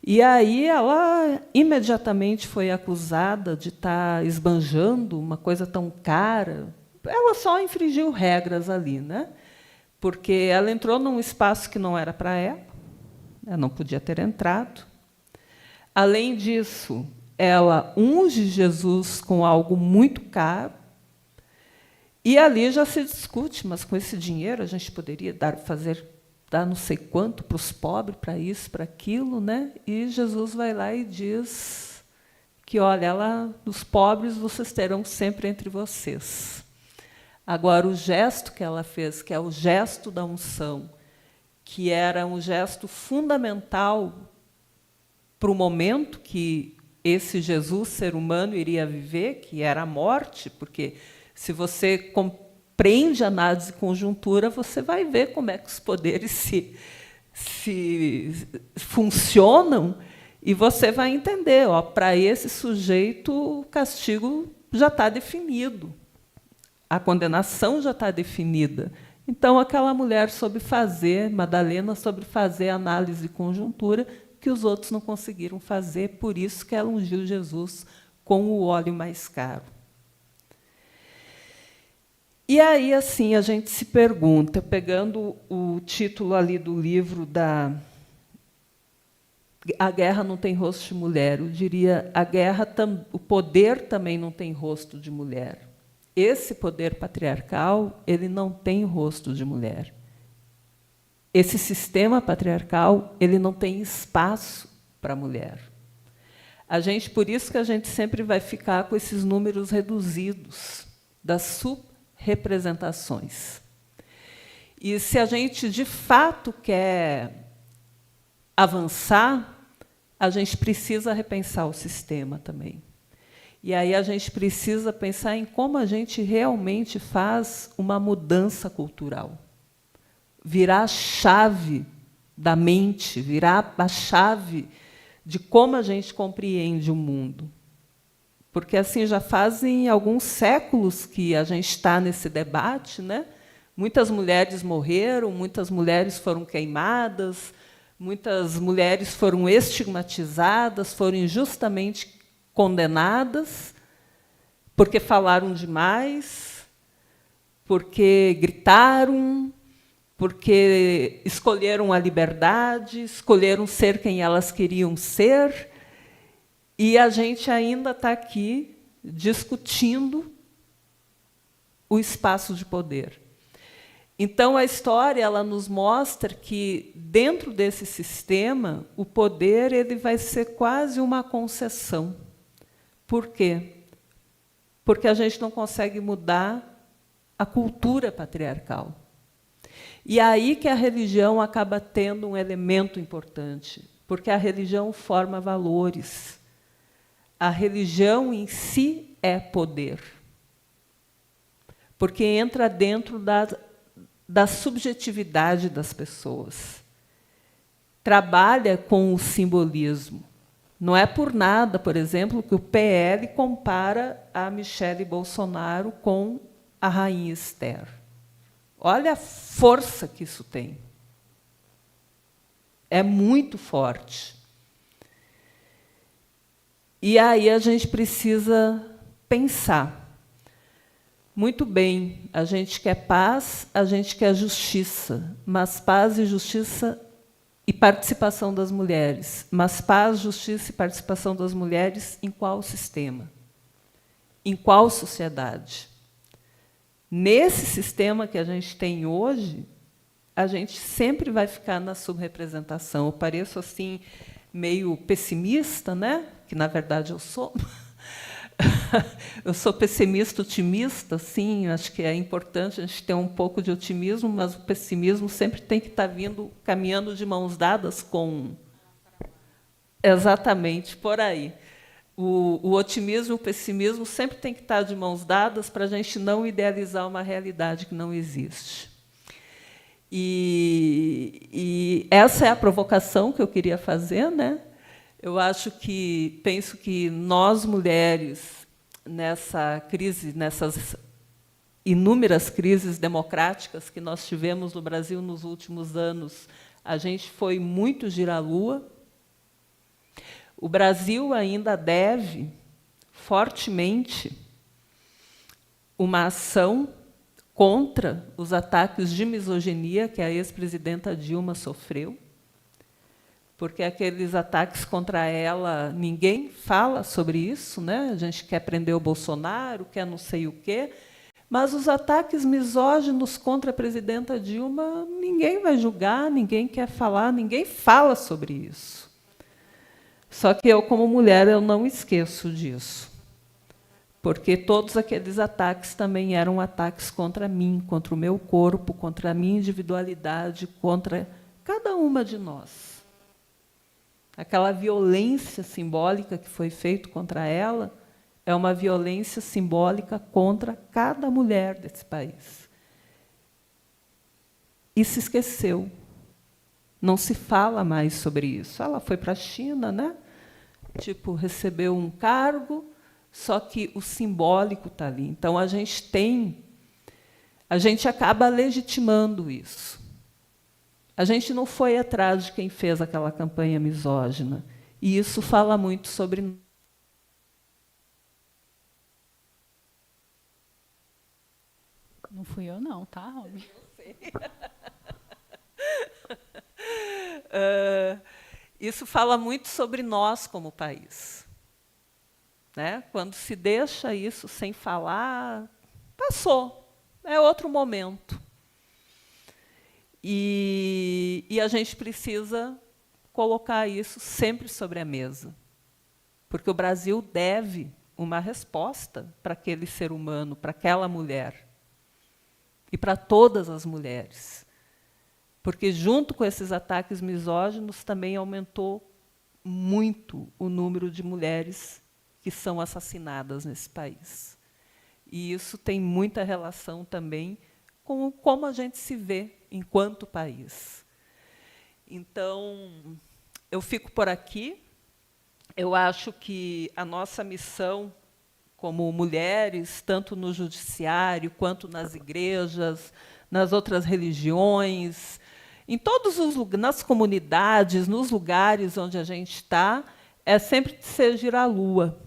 [SPEAKER 3] E aí ela imediatamente foi acusada de estar esbanjando uma coisa tão cara. Ela só infringiu regras ali, né? Porque ela entrou num espaço que não era para ela não podia ter entrado. Além disso, ela unge Jesus com algo muito caro, e ali já se discute, mas com esse dinheiro a gente poderia dar não sei quanto para os pobres, para isso, para aquilo, né? E Jesus vai lá e diz que, olha, os pobres vocês terão sempre entre vocês. Agora, o gesto que ela fez, que é o gesto da unção, que era um gesto fundamental para o momento que esse Jesus, ser humano, iria viver, que era a morte, porque, se você compreende a análise de conjuntura, você vai ver como é que os poderes se funcionam, e você vai entender, para esse sujeito, o castigo já está definido. A condenação já está definida. Então, aquela mulher soube fazer, Madalena soube fazer análise de conjuntura que os outros não conseguiram fazer, por isso que ela ungiu Jesus com o óleo mais caro. E aí, assim, a gente se pergunta, pegando o título ali do livro da A Guerra Não Tem Rosto de Mulher, eu diria, o poder também não tem rosto de mulher. Esse poder patriarcal, ele não tem rosto de mulher. Esse sistema patriarcal, ele não tem espaço para a mulher. Por isso que a gente sempre vai ficar com esses números reduzidos das subrepresentações. E se a gente, de fato, quer avançar, a gente precisa repensar o sistema também. E aí a gente precisa pensar em como a gente realmente faz uma mudança cultural. Virar a chave da mente, virar a chave de como a gente compreende o mundo. Porque assim já fazem alguns séculos que a gente está nesse debate, né? Muitas mulheres morreram, muitas mulheres foram queimadas, muitas mulheres foram estigmatizadas, foram injustamente condenadas porque falaram demais, porque gritaram, porque escolheram a liberdade, escolheram ser quem elas queriam ser, e a gente ainda está aqui discutindo o espaço de poder. Então, a história ela nos mostra que, dentro desse sistema, o poder ele vai ser quase uma concessão. Por quê? Porque a gente não consegue mudar a cultura patriarcal. E aí que a religião acaba tendo um elemento importante, porque a religião forma valores. A religião em si é poder, porque entra dentro da subjetividade das pessoas. Trabalha com o simbolismo. Não é por nada, por exemplo, que o PL compara a Michele Bolsonaro com a rainha Esther. Olha a força que isso tem. É muito forte. E aí a gente precisa pensar. Muito bem, a gente quer paz, a gente quer justiça, mas paz e justiça e participação das mulheres. Mas paz, justiça e participação das mulheres em qual sistema? Em qual sociedade? Nesse sistema que a gente tem hoje, a gente sempre vai ficar na subrepresentação. Eu pareço assim meio pessimista, né? Que na verdade eu sou. Eu sou pessimista, otimista, sim. Acho que é importante a gente ter um pouco de otimismo, mas o pessimismo sempre tem que estar caminhando de mãos dadas com... Exatamente, por aí. O otimismo e o pessimismo sempre tem que estar de mãos dadas para a gente não idealizar uma realidade que não existe. E essa é a provocação que eu queria fazer, né? Penso que nós, mulheres, nessa crise, nessas inúmeras crises democráticas que nós tivemos no Brasil nos últimos anos, a gente foi muito gira-lua. O Brasil ainda deve, fortemente, uma ação contra os ataques de misoginia que a ex-presidenta Dilma sofreu, porque aqueles ataques contra ela, ninguém fala sobre isso, né? A gente quer prender o Bolsonaro, quer não sei o quê, mas os ataques misóginos contra a presidenta Dilma, ninguém vai julgar, ninguém quer falar, ninguém fala sobre isso. Só que eu, como mulher, eu não esqueço disso, porque todos aqueles ataques também eram ataques contra mim, contra o meu corpo, contra a minha individualidade, contra cada uma de nós. Aquela violência simbólica que foi feita contra ela é uma violência simbólica contra cada mulher desse país. E se esqueceu. Não se fala mais sobre isso. Ela foi para a China, né? Tipo, recebeu um cargo, só que o simbólico está ali. Então, a gente tem a gente acaba legitimando isso. A gente não foi atrás de quem fez aquela campanha misógina. E isso fala muito sobre...
[SPEAKER 1] Não fui eu, não, tá, Romy?
[SPEAKER 3] Isso fala muito sobre nós como país. Né? Quando se deixa isso sem falar, passou. É outro momento. E a gente precisa colocar isso sempre sobre a mesa. Porque o Brasil deve uma resposta para aquele ser humano, para aquela mulher. E para todas as mulheres. Porque, junto com esses ataques misóginos, também aumentou muito o número de mulheres que são assassinadas nesse país. E isso tem muita relação também com como a gente se vê enquanto país. Então, eu fico por aqui. Eu acho que a nossa missão como mulheres, tanto no judiciário quanto nas igrejas, nas outras religiões, em todos os lugares, nas comunidades, nos lugares onde a gente está, é sempre de ser a lua.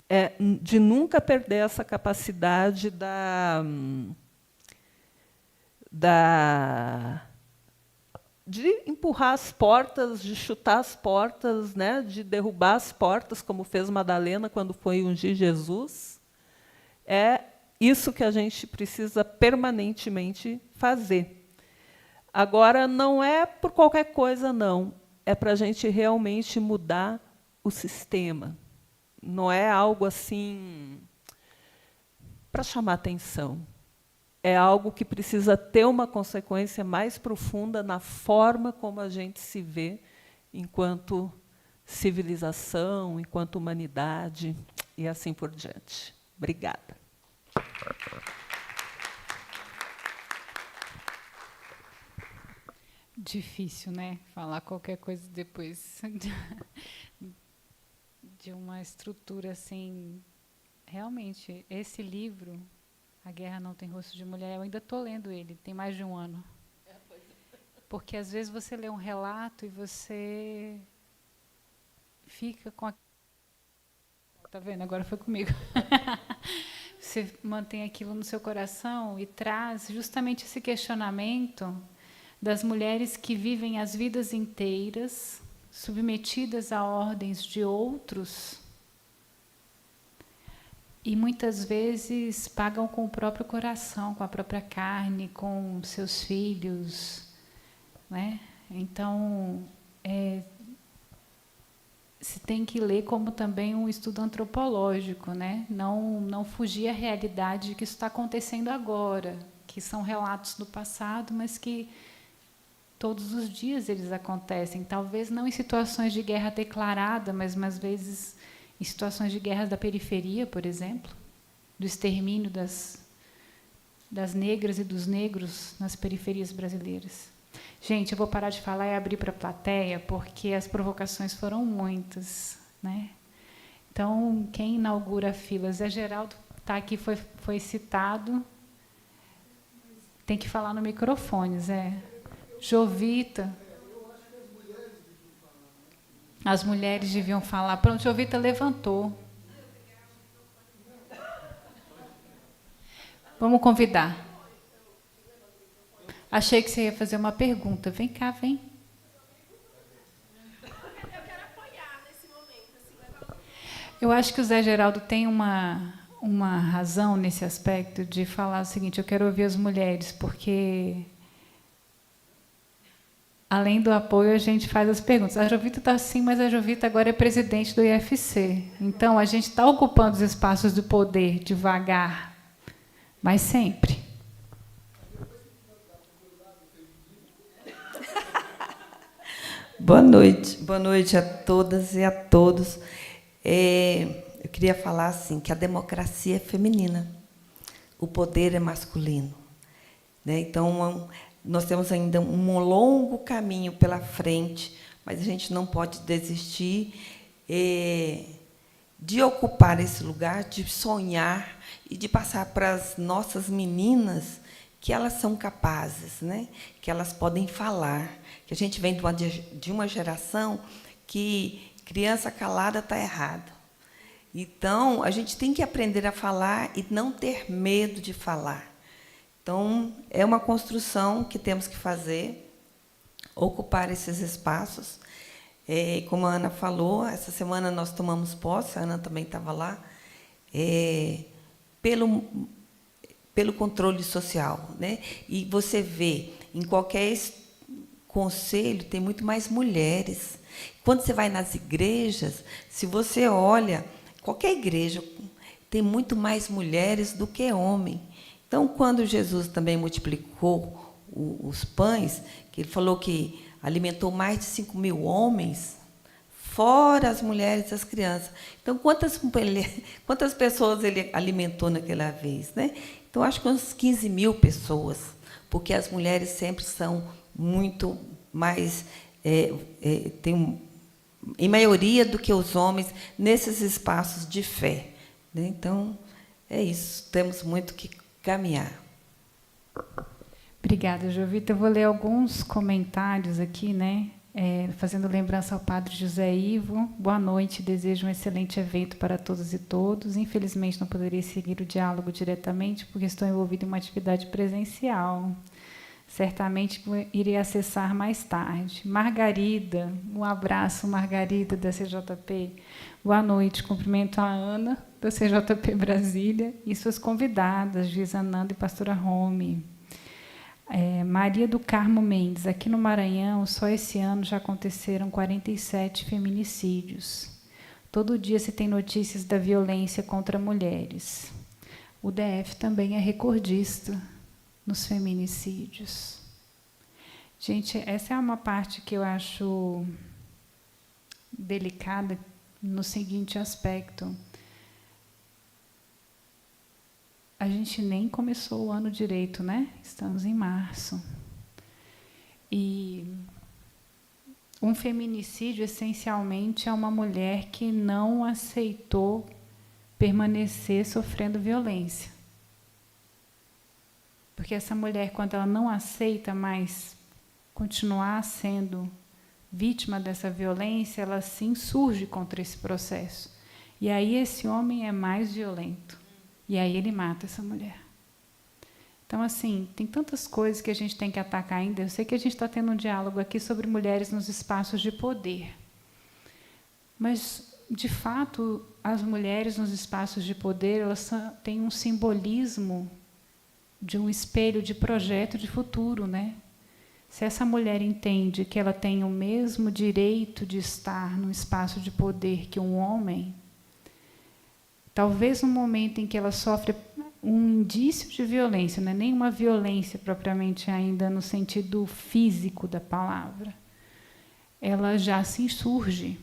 [SPEAKER 3] É de nunca perder essa capacidade de empurrar as portas, de chutar as portas, né, de derrubar as portas, como fez Madalena quando foi ungir Jesus. É isso que a gente precisa permanentemente fazer. Agora, não é por qualquer coisa, não. É para a gente realmente mudar o sistema. Não é algo assim para chamar atenção. É algo que precisa ter uma consequência mais profunda na forma como a gente se vê enquanto civilização, enquanto humanidade, e assim por diante. Obrigada.
[SPEAKER 1] Difícil, né? Falar qualquer coisa depois de uma estrutura assim. Realmente, esse livro, A Guerra Não Tem Rosto de Mulher, eu ainda estou lendo ele, tem mais de um ano. Porque, às vezes, você lê um relato e você fica com a... Tá vendo? Agora foi comigo. Você mantém aquilo no seu coração e traz justamente esse questionamento das mulheres que vivem as vidas inteiras, submetidas a ordens de outros, e muitas vezes pagam com o próprio coração, com a própria carne, com seus filhos, né? Então, se tem que ler como também um estudo antropológico, né? Não fugir à realidade que isso está acontecendo agora, que são relatos do passado, mas que todos os dias eles acontecem. Talvez não em situações de guerra declarada, mas às vezes em situações de guerras da periferia, por exemplo, do extermínio das negras e dos negros nas periferias brasileiras. Gente, eu vou parar de falar e abrir para a plateia, porque as provocações foram muitas, né? Então, quem inaugura a fila? Zé Geraldo está aqui, foi citado. Tem que falar no microfone, Zé. Jovita. As mulheres deviam falar. Pronto, Jovita levantou. Vamos convidar. Achei que você ia fazer uma pergunta. Vem cá, vem.
[SPEAKER 4] Eu quero apoiar nesse momento.
[SPEAKER 1] Eu acho que o Zé Geraldo tem uma razão nesse aspecto de falar o seguinte: eu quero ouvir as mulheres, porque... Além do apoio, a gente faz as perguntas. A Jovita está assim, mas a Jovita agora é presidente do IFC. Então, a gente está ocupando os espaços do poder devagar, mas sempre.
[SPEAKER 5] Boa noite a todas e a todos. Eu queria falar assim, que a democracia é feminina, o poder é masculino, né? Então, nós temos ainda um longo caminho pela frente, mas a gente não pode desistir de ocupar esse lugar, de sonhar e de passar para as nossas meninas que elas são capazes, né? Que elas podem falar. Que a gente vem de uma geração que criança calada está errado. Então, a gente tem que aprender a falar e não ter medo de falar. Então, é uma construção que temos que fazer, ocupar esses espaços. Como a Ana falou, essa semana nós tomamos posse, a Ana também estava lá, pelo controle social, né? E você vê, em qualquer conselho, tem muito mais mulheres. Quando você vai nas igrejas, se você olha, qualquer igreja tem muito mais mulheres do que homens. Então, quando Jesus também multiplicou os pães, que ele falou que alimentou mais de 5.000 homens, fora as mulheres e as crianças. Então, quantas pessoas ele alimentou naquela vez, né? Então, acho que umas 15.000 pessoas, porque as mulheres sempre são muito mais, em maioria, do que os homens nesses espaços de fé, né? Então, é isso. Temos muito que caminhar.
[SPEAKER 1] Obrigada, Jovita. Eu vou ler alguns comentários aqui, né? Fazendo lembrança ao Padre José Ivo. Boa noite, desejo um excelente evento para todas e todos. Infelizmente, não poderia seguir o diálogo diretamente, porque estou envolvido em uma atividade presencial. Certamente irei acessar mais tarde. Margarida, um abraço, Margarida, da CJP. Boa noite, cumprimento a Ana, da CJP Brasília, e suas convidadas, Giza Nanda e Pastora Rome. Maria do Carmo Mendes, aqui no Maranhão, só esse ano já aconteceram 47 feminicídios. Todo dia se tem notícias da violência contra mulheres. O DF também é recordista nos feminicídios. Gente, essa é uma parte que eu acho delicada no seguinte aspecto. A gente nem começou o ano direito, né? Estamos em março. E um feminicídio, essencialmente, é uma mulher que não aceitou permanecer sofrendo violência. Porque essa mulher, quando ela não aceita mais continuar sendo vítima dessa violência, ela se insurge contra esse processo. E aí esse homem é mais violento. E aí ele mata essa mulher. Então, assim, tem tantas coisas que a gente tem que atacar ainda. Eu sei que a gente está tendo um diálogo aqui sobre mulheres nos espaços de poder. Mas, de fato, as mulheres nos espaços de poder, elas têm um simbolismo de um espelho de projeto de futuro, né? Se essa mulher entende que ela tem o mesmo direito de estar num espaço de poder que um homem, talvez no momento em que ela sofre um indício de violência, não é nem uma violência propriamente ainda no sentido físico da palavra, ela já se insurge.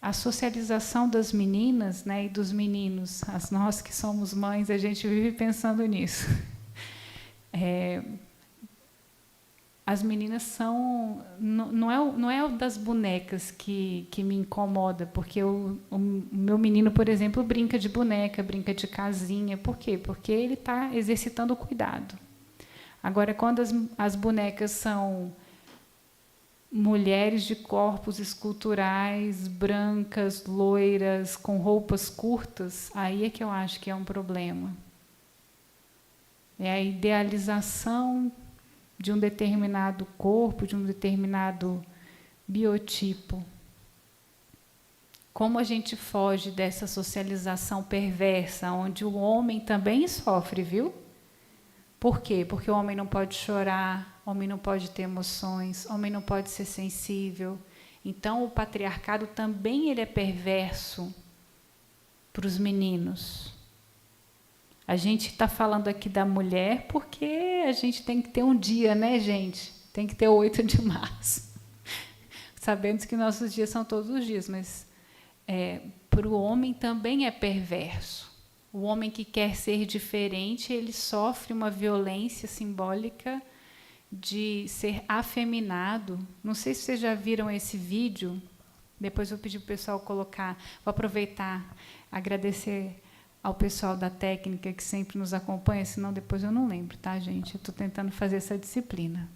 [SPEAKER 1] A socialização das meninas, né, e dos meninos, nós que somos mães, a gente vive pensando nisso. As meninas são... Não é o das bonecas que me incomoda, porque o meu menino, por exemplo, brinca de boneca, brinca de casinha. Por quê? Porque ele está exercitando o cuidado. Agora, quando as bonecas são mulheres de corpos esculturais, brancas, loiras, com roupas curtas, aí é que eu acho que é um problema. É a idealização de um determinado corpo, de um determinado biotipo. Como a gente foge dessa socialização perversa, onde o homem também sofre, viu? Por quê? Porque o homem não pode chorar, o homem não pode ter emoções, o homem não pode ser sensível. Então, o patriarcado também ele é perverso para os meninos. A gente está falando aqui da mulher porque a gente tem que ter um dia, né, gente? Tem que ter 8 de março. Sabemos que nossos dias são todos os dias, mas para o homem também é perverso. O homem que quer ser diferente, ele sofre uma violência simbólica de ser afeminado. Não sei se vocês já viram esse vídeo Depois eu vou pedir para o pessoal colocar, vou aproveitar, agradecer ao pessoal da técnica que sempre nos acompanha, senão depois eu não lembro, tá, gente? Eu estou tentando fazer essa disciplina.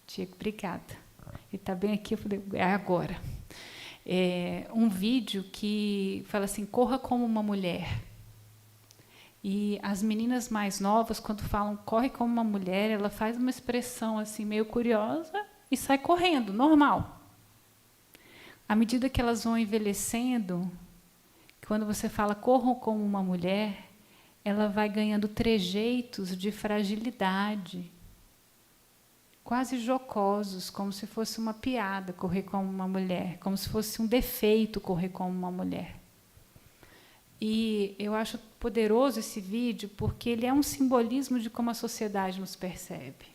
[SPEAKER 1] Diego, obrigada. Ele está bem aqui, eu falei, é agora. Um vídeo que fala assim, corra como uma mulher. E as meninas mais novas, quando falam corre como uma mulher, ela faz uma expressão assim meio curiosa e sai correndo, normal. À medida que elas vão envelhecendo, quando você fala corram como uma mulher, ela vai ganhando trejeitos de fragilidade, quase jocosos, como se fosse uma piada correr como uma mulher, como se fosse um defeito correr como uma mulher. E eu acho poderoso esse vídeo porque ele é um simbolismo de como a sociedade nos percebe.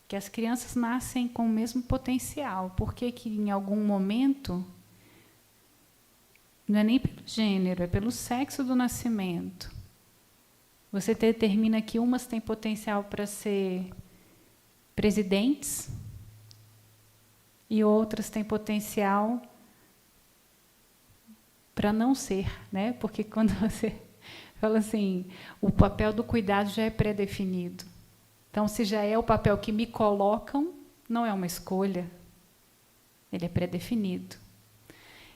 [SPEAKER 1] Que as crianças nascem com o mesmo potencial. Por que em algum momento, não é nem pelo gênero, é pelo sexo do nascimento, você determina que umas têm potencial para ser presidentes e outras têm potencial para não ser, né? Porque quando você fala assim, o papel do cuidado já é pré-definido. Então, se já é o papel que me colocam, não é uma escolha, ele é pré-definido.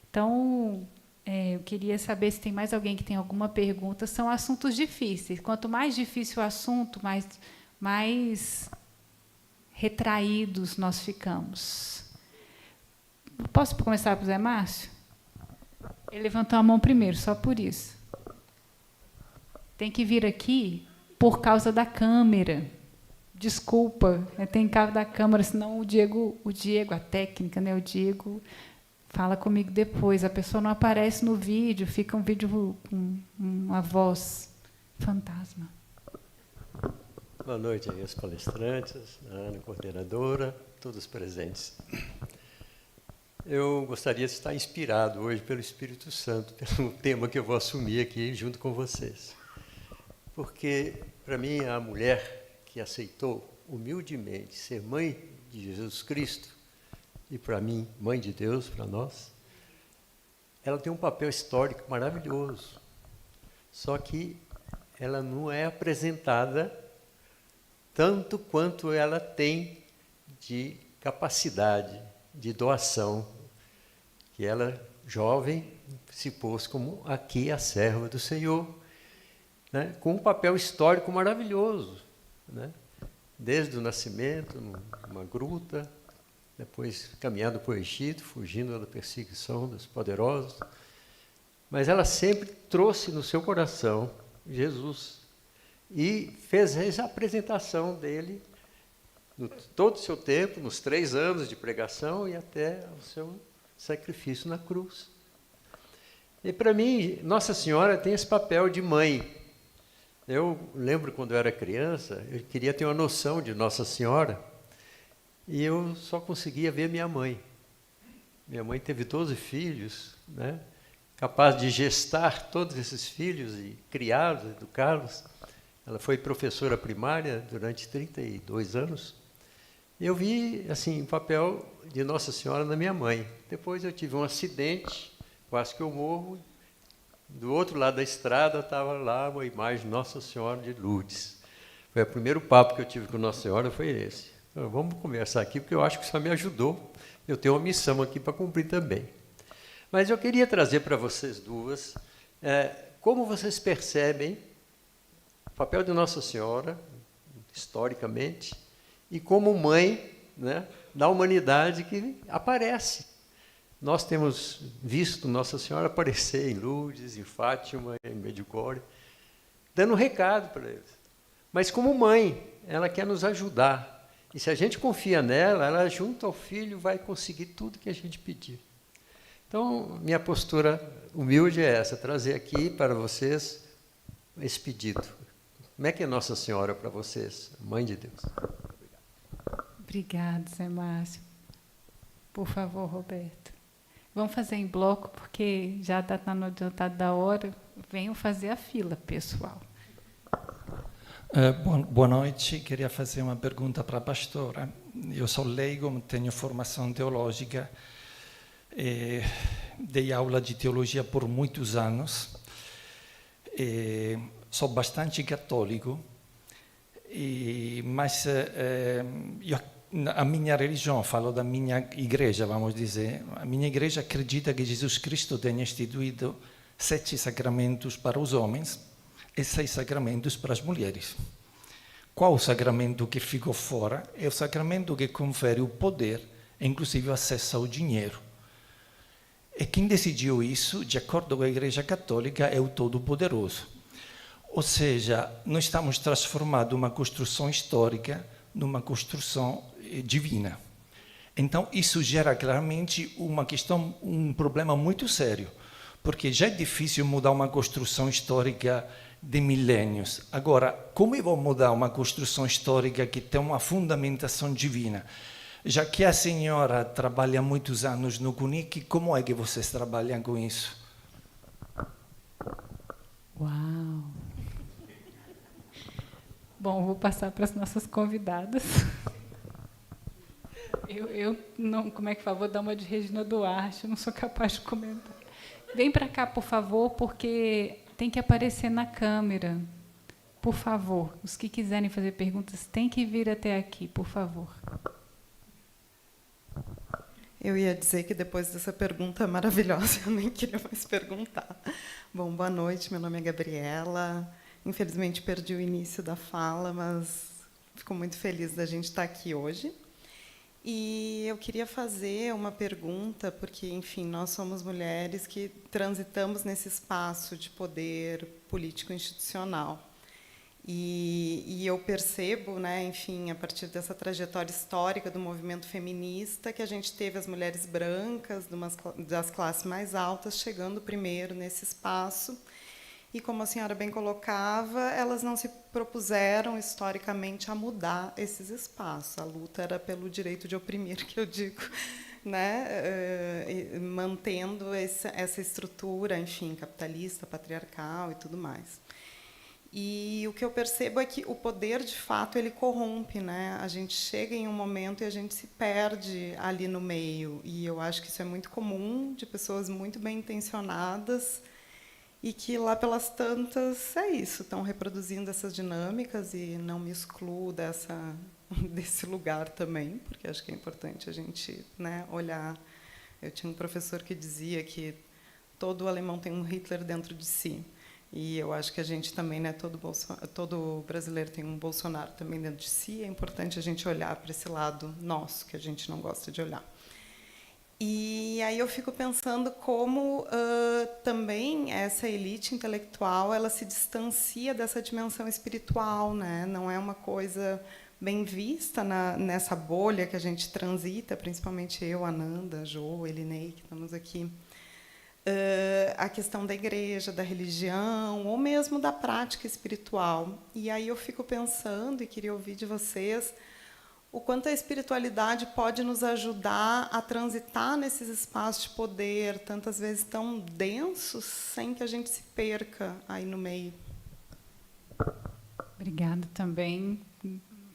[SPEAKER 1] Então, eu queria saber se tem mais alguém que tem alguma pergunta. São assuntos difíceis. Quanto mais difícil o assunto, mais retraídos nós ficamos. Posso começar com o Zé Márcio? Ele levantou a mão primeiro, só por isso. Tem que vir aqui por causa da câmera. Desculpa, tem cabo da câmera, senão o Diego, a técnica, né? O Diego fala comigo depois. A pessoa não aparece no vídeo, fica um vídeo com uma voz fantasma.
[SPEAKER 6] Boa noite aí aos palestrantes, a Ana, coordenadora, todos presentes. Eu gostaria de estar inspirado hoje pelo Espírito Santo, pelo tema que eu vou assumir aqui junto com vocês. Porque, para mim, a mulher que aceitou humildemente ser mãe de Jesus Cristo, e para mim, mãe de Deus, para nós, ela tem um papel histórico maravilhoso. Só que ela não é apresentada tanto quanto ela tem de capacidade de doação, que ela, jovem, se pôs como aqui a serva do Senhor, né, com um papel histórico maravilhoso, né, desde o nascimento, numa gruta, depois caminhando para o Egito, fugindo da perseguição dos poderosos, mas ela sempre trouxe no seu coração Jesus e fez a apresentação dele todo o seu tempo, nos 3 anos de pregação e até o seu sacrifício na cruz. E, para mim, Nossa Senhora tem esse papel de mãe. Eu lembro, quando eu era criança, eu queria ter uma noção de Nossa Senhora e eu só conseguia ver minha mãe. Minha mãe teve 12 filhos, né, capaz de gestar todos esses filhos e criá-los, educá-los. Ela foi professora primária durante 32 anos. Eu vi assim, o papel de Nossa Senhora na minha mãe. Depois eu tive um acidente, quase que eu morro. Do outro lado da estrada estava lá uma imagem de Nossa Senhora de Lourdes. Foi o primeiro papo que eu tive com Nossa Senhora, foi esse. Então, vamos conversar aqui, porque eu acho que isso me ajudou. Eu tenho uma missão aqui para cumprir também. Mas eu queria trazer para vocês duas, como vocês percebem o papel de Nossa Senhora, historicamente, e como mãe, né, da humanidade que aparece. Nós temos visto Nossa Senhora aparecer em Lourdes, em Fátima, em Medjugorje, dando um recado para eles. Mas como mãe, ela quer nos ajudar. E se a gente confia nela, ela junto ao filho vai conseguir tudo que a gente pedir. Então, minha postura humilde é essa, trazer aqui para vocês esse pedido. Como é que é Nossa Senhora para vocês, Mãe de Deus?
[SPEAKER 1] Obrigada, Zé Márcio. Por favor, Roberto. Vamos fazer em bloco, porque já está no adiantado da hora. Venham fazer a fila, pessoal.
[SPEAKER 7] Boa noite. Queria fazer uma pergunta para a pastora. Eu sou leigo, tenho formação teológica. Dei aula de teologia por muitos anos. Sou bastante católico, mas a minha religião, falo da minha igreja, vamos dizer, a minha igreja acredita que Jesus Cristo tenha instituído 7 sacramentos para os homens e 6 sacramentos para as mulheres. Qual o sacramento que ficou fora? É o sacramento que confere o poder, inclusive o acesso ao dinheiro. E quem decidiu isso, de acordo com a Igreja Católica, é o Todo-Poderoso. Ou seja, nós estamos transformando uma construção histórica numa construção divina. Então, isso gera claramente uma questão, um problema muito sério, porque já é difícil mudar uma construção histórica de milênios. Agora, como eu vou mudar uma construção histórica que tem uma fundamentação divina? Já que a senhora trabalha muitos anos no CUNIC, como é que vocês trabalham com isso?
[SPEAKER 1] Uau! Bom, vou passar para as nossas convidadas. Eu não, como é que fala? Vou dar uma de Regina Duarte, eu não sou capaz de comentar. Vem para cá, por favor, porque tem que aparecer na câmera. Por favor, os que quiserem fazer perguntas têm que vir até aqui, por favor.
[SPEAKER 8] Eu ia dizer que depois dessa pergunta maravilhosa, eu nem queria mais perguntar. Bom, boa noite, meu nome é Gabriela. Infelizmente, perdi o início da fala, mas fico muito feliz da gente estar aqui hoje. E eu queria fazer uma pergunta, porque, enfim, nós somos mulheres que transitamos nesse espaço de poder político-institucional. E eu percebo, né, enfim, a partir dessa trajetória histórica do movimento feminista, que a gente teve as mulheres brancas das classes mais altas chegando primeiro nesse espaço. E, como a senhora bem colocava, elas não se propuseram historicamente a mudar esses espaços. A luta era pelo direito de oprimir, que eu digo, né, mantendo essa estrutura, enfim, capitalista, patriarcal e tudo mais. E o que eu percebo é que o poder, de fato, ele corrompe, né? A gente chega em um momento e a gente se perde ali no meio. E eu acho que isso é muito comum, de pessoas muito bem intencionadas e que, lá pelas tantas, é isso, estão reproduzindo essas dinâmicas, e não me excluo desse lugar também, porque acho que é importante a gente, né, olhar. Eu tinha um professor que dizia que todo alemão tem um Hitler dentro de si. E eu acho que a gente também, né, todo brasileiro tem um Bolsonaro também dentro de si. É importante a gente olhar para esse lado nosso, que a gente não gosta de olhar. E aí eu fico pensando como também essa elite intelectual ela se distancia dessa dimensão espiritual, né? Não é uma coisa bem vista nessa bolha que a gente transita, principalmente eu, Ananda, Jo, Elinei, que estamos aqui. A questão da igreja, da religião, ou mesmo da prática espiritual. E aí eu fico pensando, e queria ouvir de vocês, o quanto a espiritualidade pode nos ajudar a transitar nesses espaços de poder, tantas vezes tão densos, sem que a gente se perca aí no meio.
[SPEAKER 1] Obrigada também.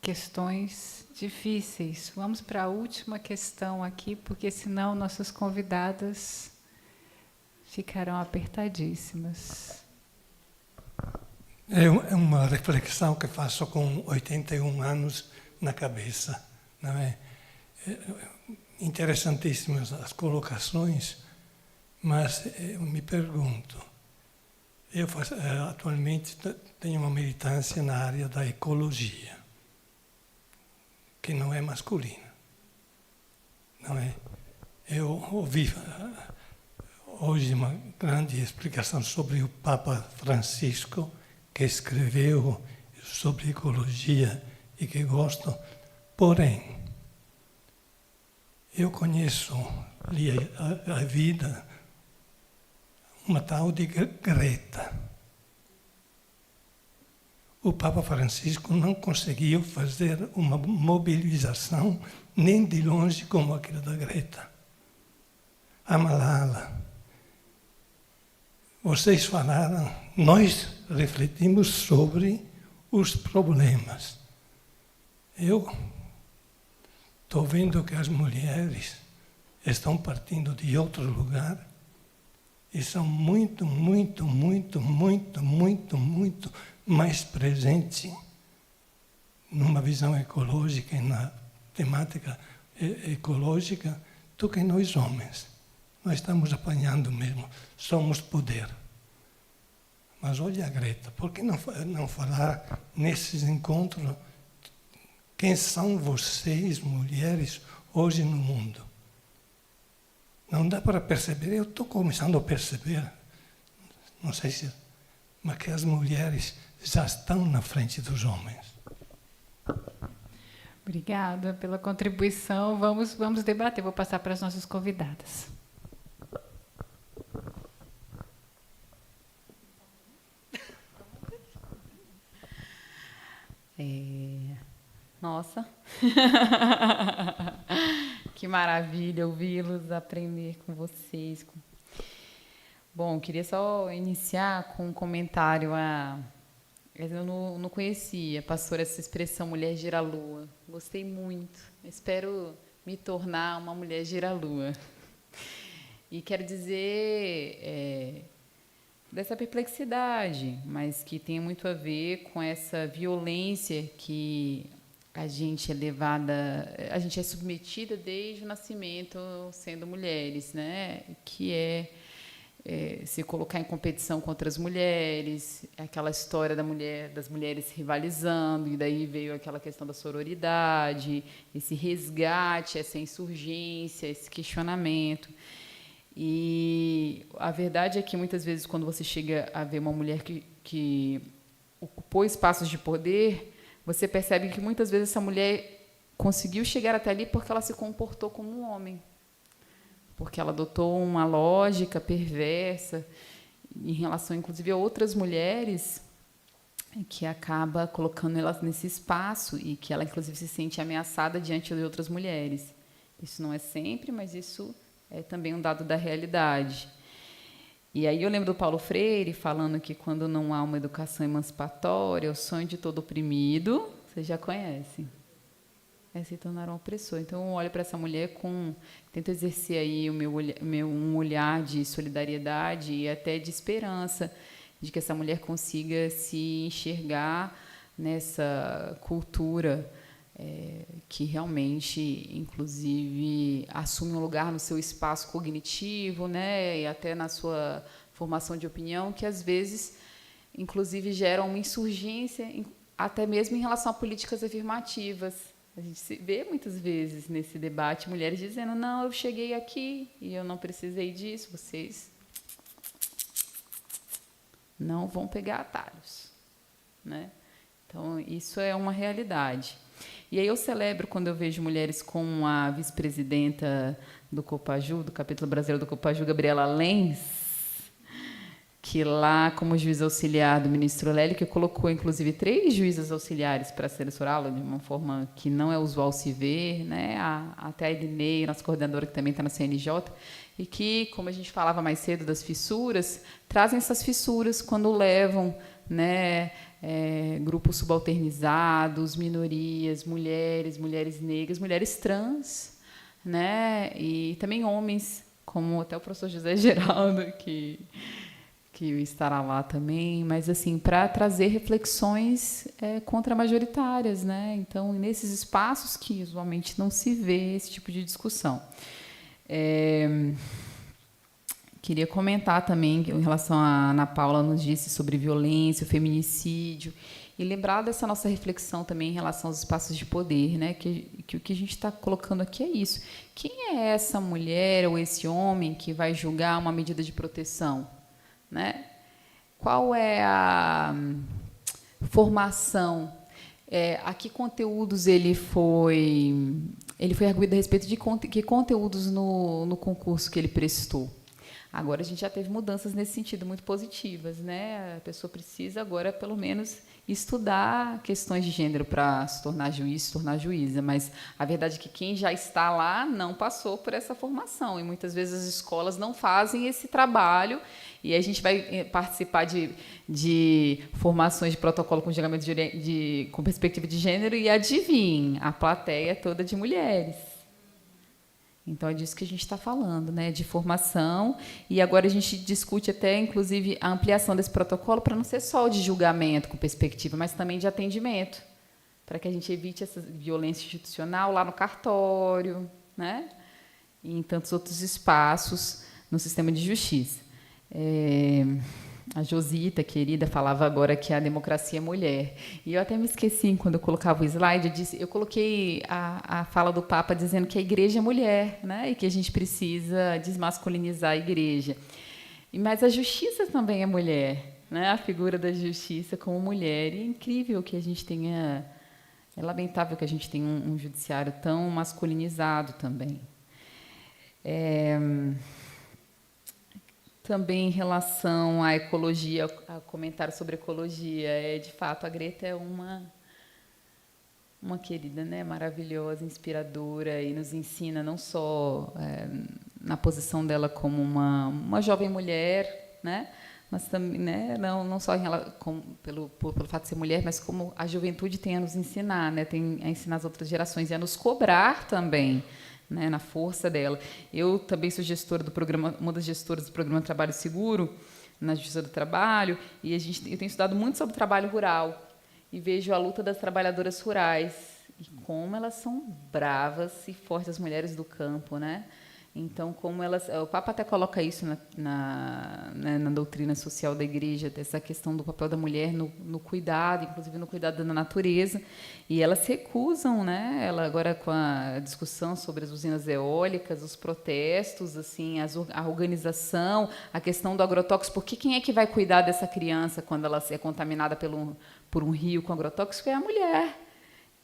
[SPEAKER 1] Questões difíceis. Vamos para a última questão aqui, porque senão nossas convidadas ficarão apertadíssimas.
[SPEAKER 9] É uma reflexão que faço com 81 anos na cabeça, não é? Interessantíssimas as colocações, mas eu me pergunto, eu atualmente tenho uma militância na área da ecologia, que não é masculina, não é? Eu ouvi hoje uma grande explicação sobre o Papa Francisco, que escreveu sobre ecologia e que gosto. Porém, eu conheço, li a vida, uma tal de Greta. O Papa Francisco não conseguiu fazer uma mobilização nem de longe como aquela da Greta. A Malala. Vocês falaram, nós refletimos sobre os problemas. Eu estou vendo que as mulheres estão partindo de outro lugar e são muito, muito, muito, muito, muito, muito mais presentes numa visão ecológica e na temática ecológica do que nós homens. Nós estamos apanhando mesmo, somos poder. Mas olha a Greta, por que não falar nesses encontros quem são vocês, mulheres, hoje no mundo? Não dá para perceber, eu estou começando a perceber, não sei se, mas que as mulheres já estão na frente dos homens.
[SPEAKER 1] Obrigada pela contribuição. Vamos debater. Vou passar para as nossas convidadas.
[SPEAKER 2] Nossa, que maravilha ouvi-los, aprender com vocês. Bom, queria só iniciar com um comentário. Eu não conhecia, pastor, essa expressão mulher gira-lua. Gostei muito. Espero me tornar uma mulher gira-lua. E quero dizer dessa perplexidade, mas que tem muito a ver com essa violência que a gente é submetida desde o nascimento, sendo mulheres, né? Que se colocar em competição com outras mulheres, aquela história das mulheres rivalizando, e daí veio aquela questão da sororidade, esse resgate, essa insurgência, esse questionamento. E a verdade é que, muitas vezes, quando você chega a ver uma mulher que ocupou espaços de poder, você percebe que, muitas vezes, essa mulher conseguiu chegar até ali porque ela se comportou como um homem, porque ela adotou uma lógica perversa em relação, inclusive, a outras mulheres, que acaba colocando elas nesse espaço e que ela, inclusive, se sente ameaçada diante de outras mulheres. Isso não é sempre, mas isso é também um dado da realidade. E aí eu lembro do Paulo Freire falando que, quando não há uma educação emancipatória, o sonho de todo oprimido, vocês já conhecem, é se tornar um opressor. Então, eu olho para essa mulher tento exercer aí um olhar de solidariedade e até de esperança, de que essa mulher consiga se enxergar nessa cultura que realmente, inclusive, assume um lugar no seu espaço cognitivo, né, e até na sua formação de opinião, que, às vezes, inclusive, geram uma insurgência, até mesmo em relação a políticas afirmativas. A gente se vê muitas vezes nesse debate mulheres dizendo: não, eu cheguei aqui e eu não precisei disso, vocês não vão pegar atalhos, né? Então, isso é uma realidade. E aí eu celebro quando eu vejo mulheres como a vice-presidenta do Copaju, do capítulo brasileiro do Copaju, Gabriela Lenz, que lá, como juiz auxiliar do ministro Lélio, que colocou, inclusive, 3 juízes auxiliares para assessorá-lo de uma forma que não é usual se ver, né? Até a Ednei, nossa coordenadora, que também está na CNJ, e que, como a gente falava mais cedo das fissuras, trazem essas fissuras quando levam, né, grupos subalternizados, minorias, mulheres negras, mulheres trans, né, e também homens, como até o professor José Geraldo, que estará lá também, mas, assim, para trazer reflexões contramajoritárias, né? Então, nesses espaços que usualmente não se vê esse tipo de discussão. Queria comentar também, em relação a Ana Paula nos disse sobre violência, o feminicídio, e lembrar dessa nossa reflexão também em relação aos espaços de poder, né? Que o que a gente está colocando aqui é isso. Quem é essa mulher ou esse homem que vai julgar uma medida de proteção, né? Qual é a formação? A que conteúdos ele foi arguido a respeito de que conteúdos no concurso que ele prestou? Agora, a gente já teve mudanças nesse sentido muito positivas, né? A pessoa precisa agora, pelo menos, estudar questões de gênero para se tornar juiz, se tornar juíza, mas a verdade é que quem já está lá não passou por essa formação, e muitas vezes as escolas não fazem esse trabalho, e a gente vai participar de formações de protocolo com julgamento com perspectiva de gênero, e adivinhem, a plateia é toda de mulheres. Então, é disso que a gente está falando, né, de formação, e agora a gente discute até, inclusive, a ampliação desse protocolo para não ser só o de julgamento com perspectiva, mas também de atendimento, para que a gente evite essa violência institucional lá no cartório, né, e em tantos outros espaços no sistema de justiça. A Josita, querida, falava agora que a democracia é mulher. E eu até me esqueci, quando eu colocava o slide, eu coloquei a fala do Papa dizendo que a igreja é mulher, né? E que a gente precisa desmasculinizar a igreja. Mas a justiça também é mulher, né? A figura da justiça como mulher. E é incrível que a gente tenha... É lamentável que a gente tenha um judiciário tão masculinizado também. Também em relação à ecologia, a comentário sobre ecologia, de fato, a Greta é uma querida, né, maravilhosa, inspiradora, e nos ensina não só na posição dela como uma jovem mulher, né, mas também, né, não só pelo fato de ser mulher, mas como a juventude tem a nos ensinar, né, tem a ensinar as outras gerações e a nos cobrar também, né, na força dela. Eu também sou gestora do programa, uma das gestoras do programa Trabalho Seguro, na Justiça do Trabalho, e eu tenho estudado muito sobre o trabalho rural, e vejo a luta das trabalhadoras rurais, e como elas são bravas e fortes, as mulheres do campo, né? Então, como elas... O Papa até coloca isso na doutrina social da Igreja, essa questão do papel da mulher no cuidado, inclusive no cuidado da natureza, e elas se recusam, né? Ela agora com a discussão sobre as usinas eólicas, os protestos, assim, a organização, a questão do agrotóxico, porque quem é que vai cuidar dessa criança quando ela é contaminada por um rio com agrotóxico? É a mulher.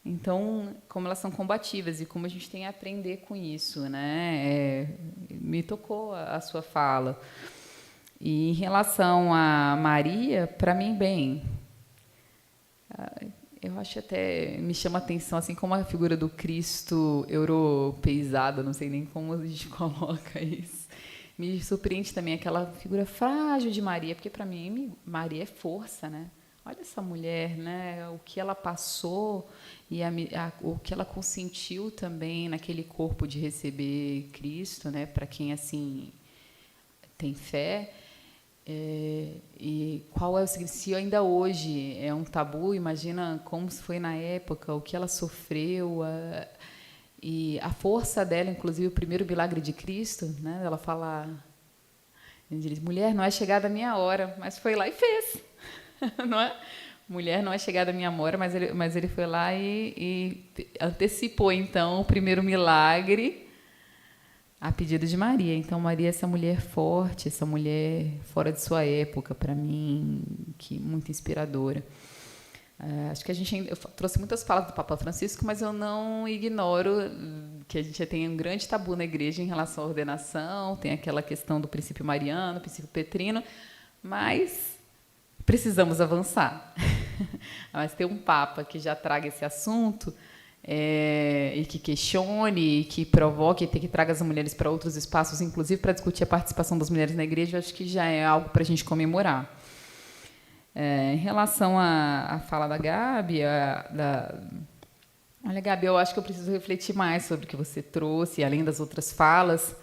[SPEAKER 2] Então, como elas são combativas e como a gente tem a aprender com isso, né? Me tocou a sua fala. E em relação a Maria, para mim, bem, eu acho até me chama a atenção, assim como a figura do Cristo europeizado, não sei nem como a gente coloca isso. Me surpreende também aquela figura frágil de Maria, porque para mim Maria é força, né? Olha essa mulher, né? O que ela passou e o que ela consentiu também naquele corpo de receber Cristo, né? Para quem assim tem fé. E qual é o significado? Se ainda hoje é um tabu, imagina como foi na época, o que ela sofreu, e a força dela, inclusive o primeiro milagre de Cristo, né? Ela fala, ele diz, mulher, não é chegada a minha hora, mas foi lá e fez. Não é? Mulher, não é chegada a minha hora, mas ele foi lá e antecipou, então, o primeiro milagre a pedido de Maria. Então, Maria é essa mulher forte, essa mulher fora de sua época, para mim, que muito inspiradora. Acho que eu trouxe muitas falas do Papa Francisco, mas eu não ignoro que a gente já tem um grande tabu na igreja em relação à ordenação, tem aquela questão do princípio mariano, princípio petrino, mas precisamos avançar. Mas ter um Papa que já traga esse assunto e que questione, e que provoque, e que traga as mulheres para outros espaços, inclusive para discutir a participação das mulheres na igreja, eu acho que já é algo para a gente comemorar. Em relação à fala da Gabi, olha, Gabi, eu acho que eu preciso refletir mais sobre o que você trouxe, além das outras falas.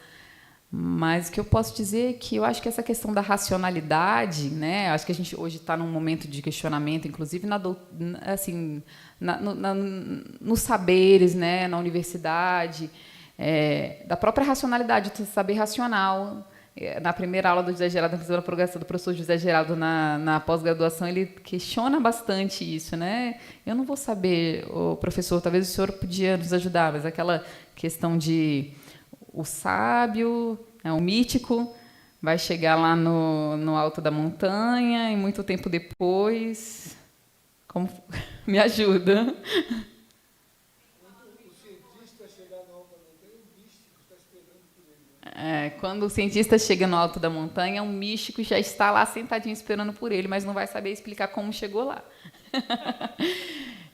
[SPEAKER 2] Mas o que eu posso dizer é que eu acho que essa questão da racionalidade, né, acho que a gente hoje está num momento de questionamento, inclusive nos saberes, né, na universidade, da própria racionalidade, do saber racional. Na primeira aula do José Geraldo, na primeira programação do professor José Geraldo na pós-graduação, ele questiona bastante isso, né? Eu não vou saber, professor, talvez o senhor podia nos ajudar, mas aquela questão de o sábio, o mítico, vai chegar lá no alto da montanha e muito tempo depois... Como... Me ajuda. Quando o cientista chega no alto da montanha, um místico já está lá sentadinho esperando por ele, mas não vai saber explicar como chegou lá.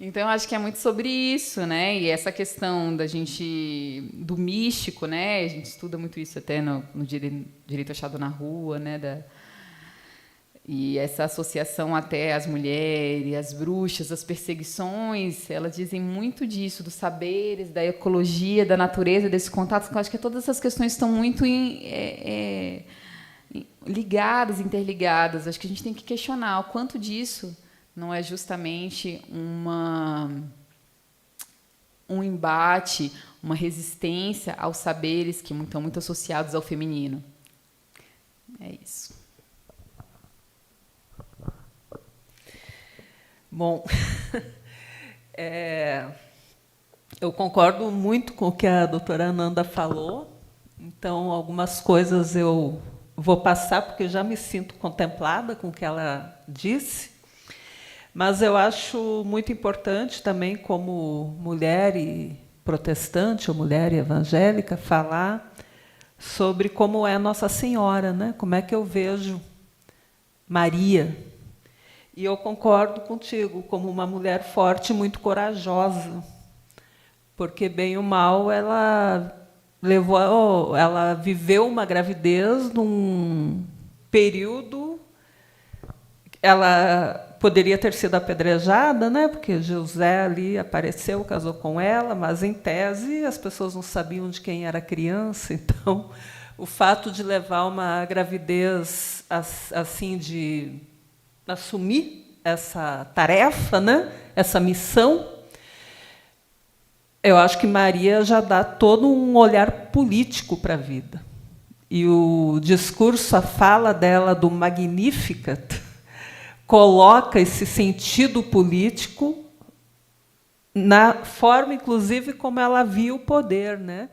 [SPEAKER 2] Então, eu acho que é muito sobre isso, né? E essa questão do místico, né? A gente estuda muito isso até no direito achado na rua, né? E essa associação até às mulheres, às bruxas, às perseguições, elas dizem muito disso, dos saberes, da ecologia, da natureza, desse contato. Eu acho que todas essas questões estão muito ligadas, interligadas. Acho que a gente tem que questionar o quanto disso não é justamente um embate, uma resistência aos saberes que estão muito associados ao feminino. É isso.
[SPEAKER 3] Bom, eu concordo muito com o que a doutora Ananda falou, então algumas coisas eu vou passar, porque já me sinto contemplada com o que ela disse, mas eu acho muito importante também, como mulher e protestante, ou mulher e evangélica, falar sobre como é Nossa Senhora, né? Como é que eu vejo Maria. E eu concordo contigo, como uma mulher forte e muito corajosa, porque, bem ou mal, ela viveu uma gravidez num período. Ela poderia ter sido apedrejada, né? Porque José ali apareceu, casou com ela, mas, em tese, as pessoas não sabiam de quem era a criança. Então, o fato de levar uma gravidez assim, de assumir essa tarefa, né? Essa missão, eu acho que Maria já dá todo um olhar político para a vida. E o discurso, a fala dela do Magnificat, coloca esse sentido político na forma, inclusive, como ela via o poder, né?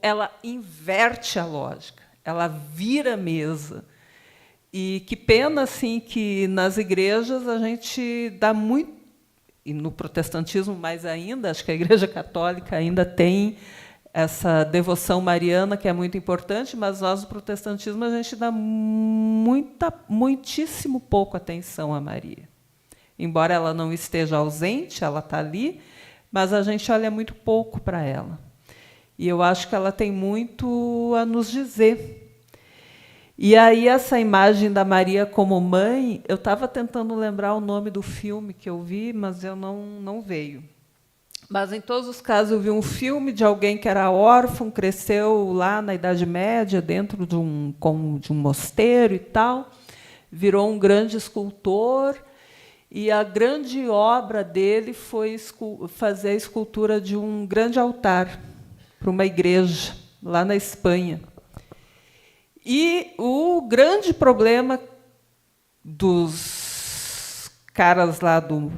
[SPEAKER 3] Ela inverte a lógica, ela vira a mesa. E que pena, assim, que nas igrejas a gente dá muito, e no protestantismo mais ainda, acho que a Igreja Católica ainda tem essa devoção mariana, que é muito importante, mas nós, no protestantismo, a gente dá muitíssimo pouco atenção a Maria. Embora ela não esteja ausente, ela está ali, mas a gente olha muito pouco para ela. E eu acho que ela tem muito a nos dizer. E aí, essa imagem da Maria como mãe, eu estava tentando lembrar o nome do filme que eu vi, mas eu não veio. Mas, em todos os casos, eu vi um filme de alguém que era órfão, cresceu lá na Idade Média, dentro de um mosteiro e tal, virou um grande escultor, e a grande obra dele foi fazer a escultura de um grande altar para uma igreja, lá na Espanha. E o grande problema dos caras lá do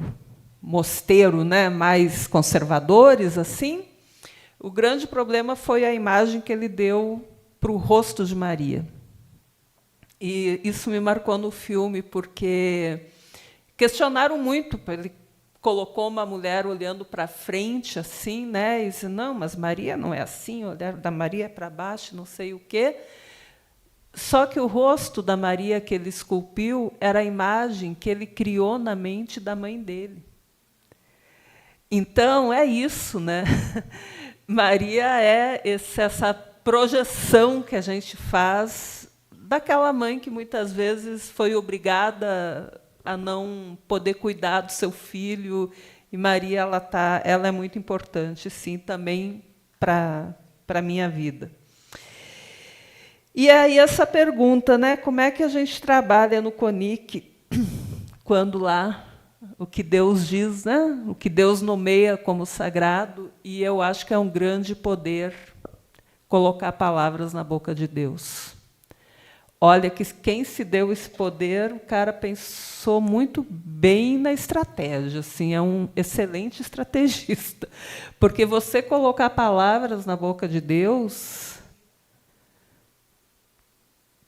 [SPEAKER 3] mosteiro, né, mais conservadores, assim, o grande problema foi a imagem que ele deu para o rosto de Maria. E isso me marcou no filme, porque questionaram muito. Ele colocou uma mulher olhando para frente, assim, né, e disse, não, mas Maria não é assim, o olhar da Maria é para baixo, não sei o quê. Só que o rosto da Maria que ele esculpiu era a imagem que ele criou na mente da mãe dele. Então, é isso, né? Maria é essa projeção que a gente faz daquela mãe que, muitas vezes, foi obrigada a não poder cuidar do seu filho. E Maria ela é muito importante, sim, também para a minha vida. E aí essa pergunta, né, como é que a gente trabalha no CONIC quando lá o que Deus diz, né, o que Deus nomeia como sagrado, e eu acho que é um grande poder colocar palavras na boca de Deus. Olha, que quem se deu esse poder, o cara pensou muito bem na estratégia, assim, é um excelente estrategista, porque você colocar palavras na boca de Deus,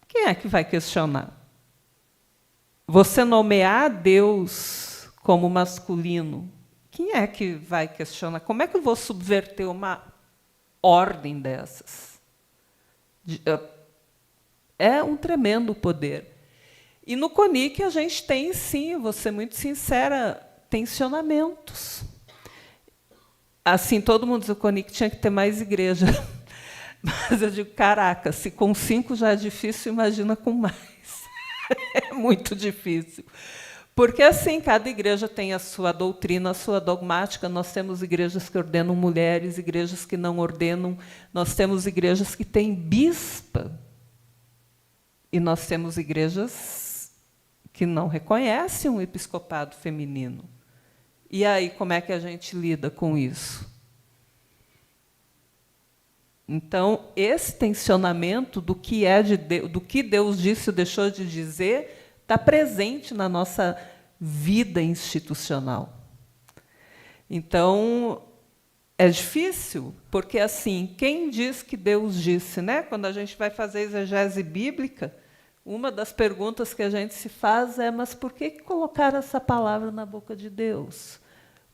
[SPEAKER 3] quem é que vai questionar? Você nomear Deus como masculino, quem é que vai questionar? Como é que eu vou subverter uma ordem dessas? É um tremendo poder. E no CONIC a gente tem, sim, vou ser muito sincera, tensionamentos. Assim, todo mundo diz que o CONIC tinha que ter mais igreja. Mas eu digo, caraca, se com 5 já é difícil, imagina com mais. É muito difícil. Porque, assim, cada igreja tem a sua doutrina, a sua dogmática. Nós temos igrejas que ordenam mulheres, igrejas que não ordenam. Nós temos igrejas que têm bispa. E nós temos igrejas que não reconhecem um episcopado feminino. E aí, como é que a gente lida com isso? Então, esse tensionamento do que é de Deus, do que Deus disse ou deixou de dizer, está presente na nossa vida institucional. Então, é difícil, porque, assim, quem diz que Deus disse, né? Quando a gente vai fazer exegese bíblica, uma das perguntas que a gente se faz é: mas por que colocar essa palavra na boca de Deus?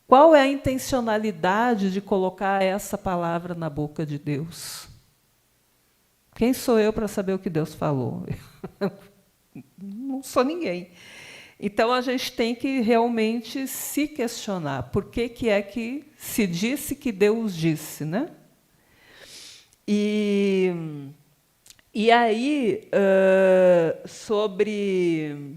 [SPEAKER 3] Qual é a intencionalidade de colocar essa palavra na boca de Deus? Quem sou eu para saber o que Deus falou? Não sou ninguém. Então, a gente tem que realmente se questionar. Por que é que se disse que Deus disse, né? E aí, sobre...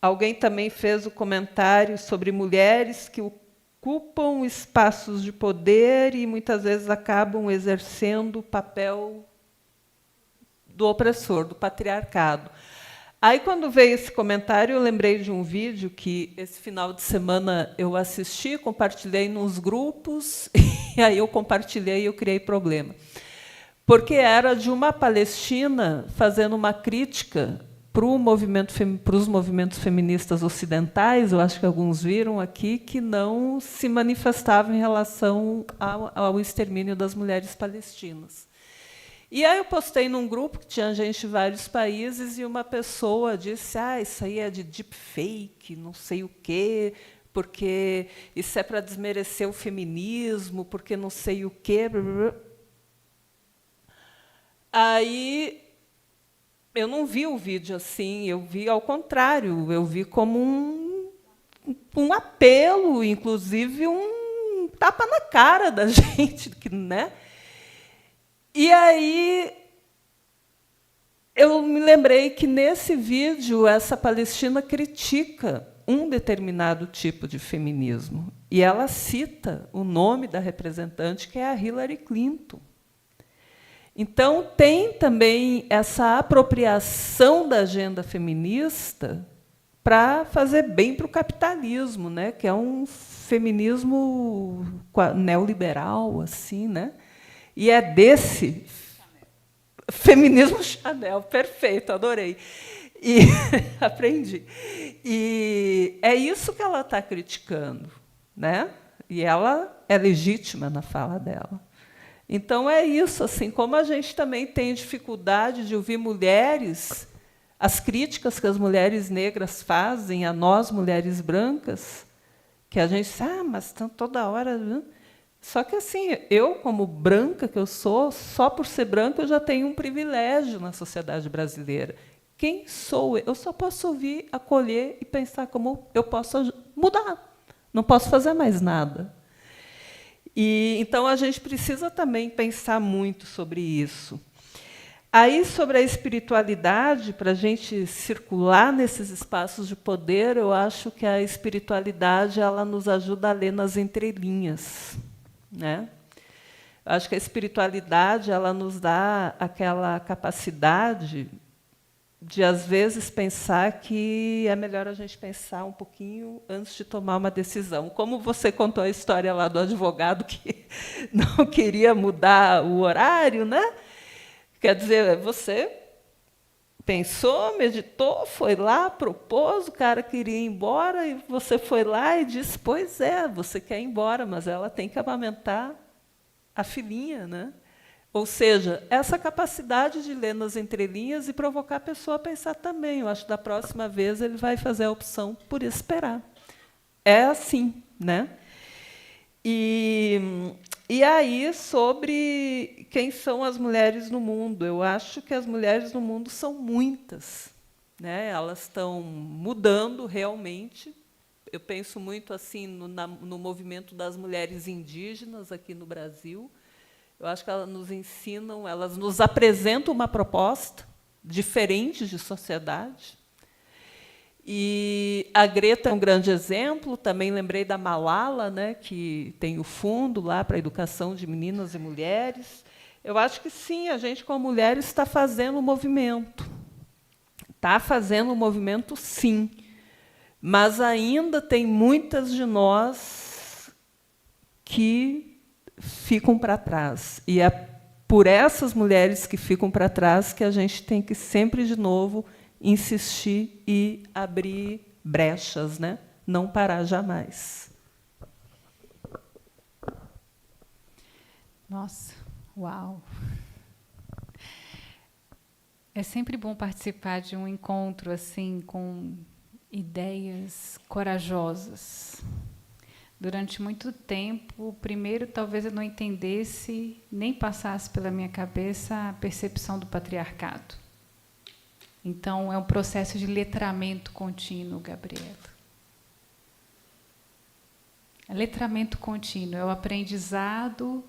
[SPEAKER 3] Alguém também fez o comentário sobre mulheres que ocupam espaços de poder e, muitas vezes, acabam exercendo o papel do opressor, do patriarcado. Aí, quando veio esse comentário, eu lembrei de um vídeo que, esse final de semana, eu assisti, compartilhei nos grupos, e aí eu compartilhei e eu criei problema. Porque era de uma palestina fazendo uma crítica para os movimentos feministas ocidentais, eu acho que alguns viram aqui, que não se manifestavam em relação ao extermínio das mulheres palestinas. E aí eu postei num grupo que tinha gente de vários países e uma pessoa disse: isso aí é de deepfake, não sei o quê, porque isso é para desmerecer o feminismo, porque não sei o quê. Aí eu não vi o vídeo assim, eu vi ao contrário, eu vi como um apelo, inclusive um tapa na cara da gente, né? E aí eu me lembrei que, nesse vídeo, essa palestina critica um determinado tipo de feminismo. E ela cita o nome da representante, que é a Hillary Clinton. Então, tem também essa apropriação da agenda feminista para fazer bem para o capitalismo, né? Que é um feminismo neoliberal, assim, né? E é desse feminismo Chanel, perfeito, adorei. E aprendi. E é isso que ela está criticando, né? E ela é legítima na fala dela. Então, é isso, assim, como a gente também tem dificuldade de ouvir mulheres, as críticas que as mulheres negras fazem a nós, mulheres brancas, que a gente diz: mas estão toda hora... Só que, assim, eu, como branca que eu sou, só por ser branca eu já tenho um privilégio na sociedade brasileira. Quem sou eu? Eu só posso ouvir, acolher e pensar como eu posso mudar. Não posso fazer mais nada. E, então, a gente precisa também pensar muito sobre isso. Aí, sobre a espiritualidade, para a gente circular nesses espaços de poder, eu acho que a espiritualidade ela nos ajuda a ler nas entrelinhas, né? Eu acho que a espiritualidade ela nos dá aquela capacidade de, às vezes, pensar que é melhor a gente pensar um pouquinho antes de tomar uma decisão. Como você contou a história lá do advogado que não queria mudar o horário, né? Quer dizer, você pensou, meditou, foi lá, propôs, o cara queria ir embora, e você foi lá e disse: pois é, você quer ir embora, mas ela tem que amamentar a filhinha, né? Ou seja, essa capacidade de ler nas entrelinhas e provocar a pessoa a pensar também. Eu acho que da próxima vez ele vai fazer a opção por esperar. É assim, né? E aí, sobre quem são as mulheres no mundo, eu acho que as mulheres no mundo são muitas, né? Elas estão mudando realmente. Eu penso muito assim no movimento das mulheres indígenas aqui no Brasil. Eu acho que elas nos ensinam, elas nos apresentam uma proposta diferentes de sociedade. E a Greta é um grande exemplo. Também lembrei da Malala, né, que tem o fundo lá para a educação de meninas e mulheres. Eu acho que sim, a gente, como mulheres, está fazendo um movimento. Está fazendo um movimento, sim. Mas ainda tem muitas de nós que ficam para trás. E é por essas mulheres que ficam para trás que a gente tem que sempre, de novo, insistir e abrir brechas, né? Não parar jamais.
[SPEAKER 1] Nossa, uau! É sempre bom participar de um encontro assim com ideias corajosas. Durante muito tempo, primeiro, talvez eu não entendesse, nem passasse pela minha cabeça a percepção do patriarcado. Então, é um processo de letramento contínuo, Gabriela. É letramento contínuo, é o aprendizado,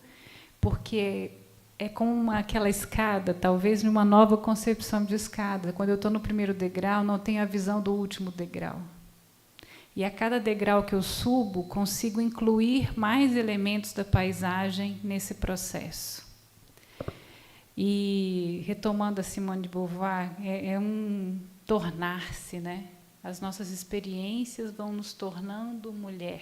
[SPEAKER 1] porque é como aquela escada, talvez numa nova concepção de escada. Quando eu estou no primeiro degrau, não tenho a visão do último degrau. E a cada degrau que eu subo, consigo incluir mais elementos da paisagem nesse processo. E, retomando a Simone de Beauvoir, é um tornar-se, né? As nossas experiências vão nos tornando mulher.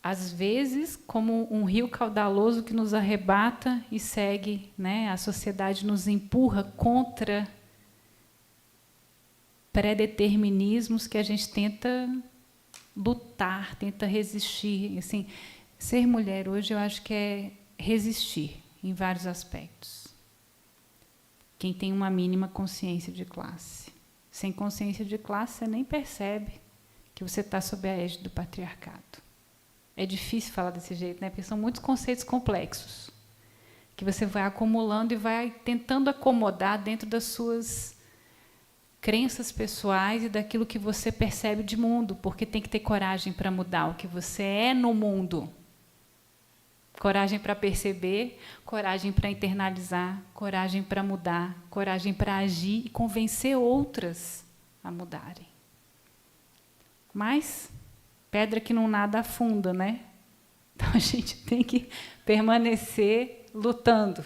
[SPEAKER 1] Às vezes, como um rio caudaloso que nos arrebata e segue, né? A sociedade nos empurra contra pré-determinismos que a gente tenta lutar, tenta resistir. Assim, ser mulher hoje, eu acho que é resistir em vários aspectos. Quem tem uma mínima consciência de classe. Sem consciência de classe, você nem percebe que você está sob a égide do patriarcado. É difícil falar desse jeito, né? Porque são muitos conceitos complexos que você vai acumulando e vai tentando acomodar dentro das suas crenças pessoais e daquilo que você percebe de mundo, porque tem que ter coragem para mudar o que você é no mundo. Coragem para perceber, coragem para internalizar, coragem para mudar, coragem para agir e convencer outras a mudarem. Mas pedra que não nada afunda, né? Então a gente tem que permanecer lutando.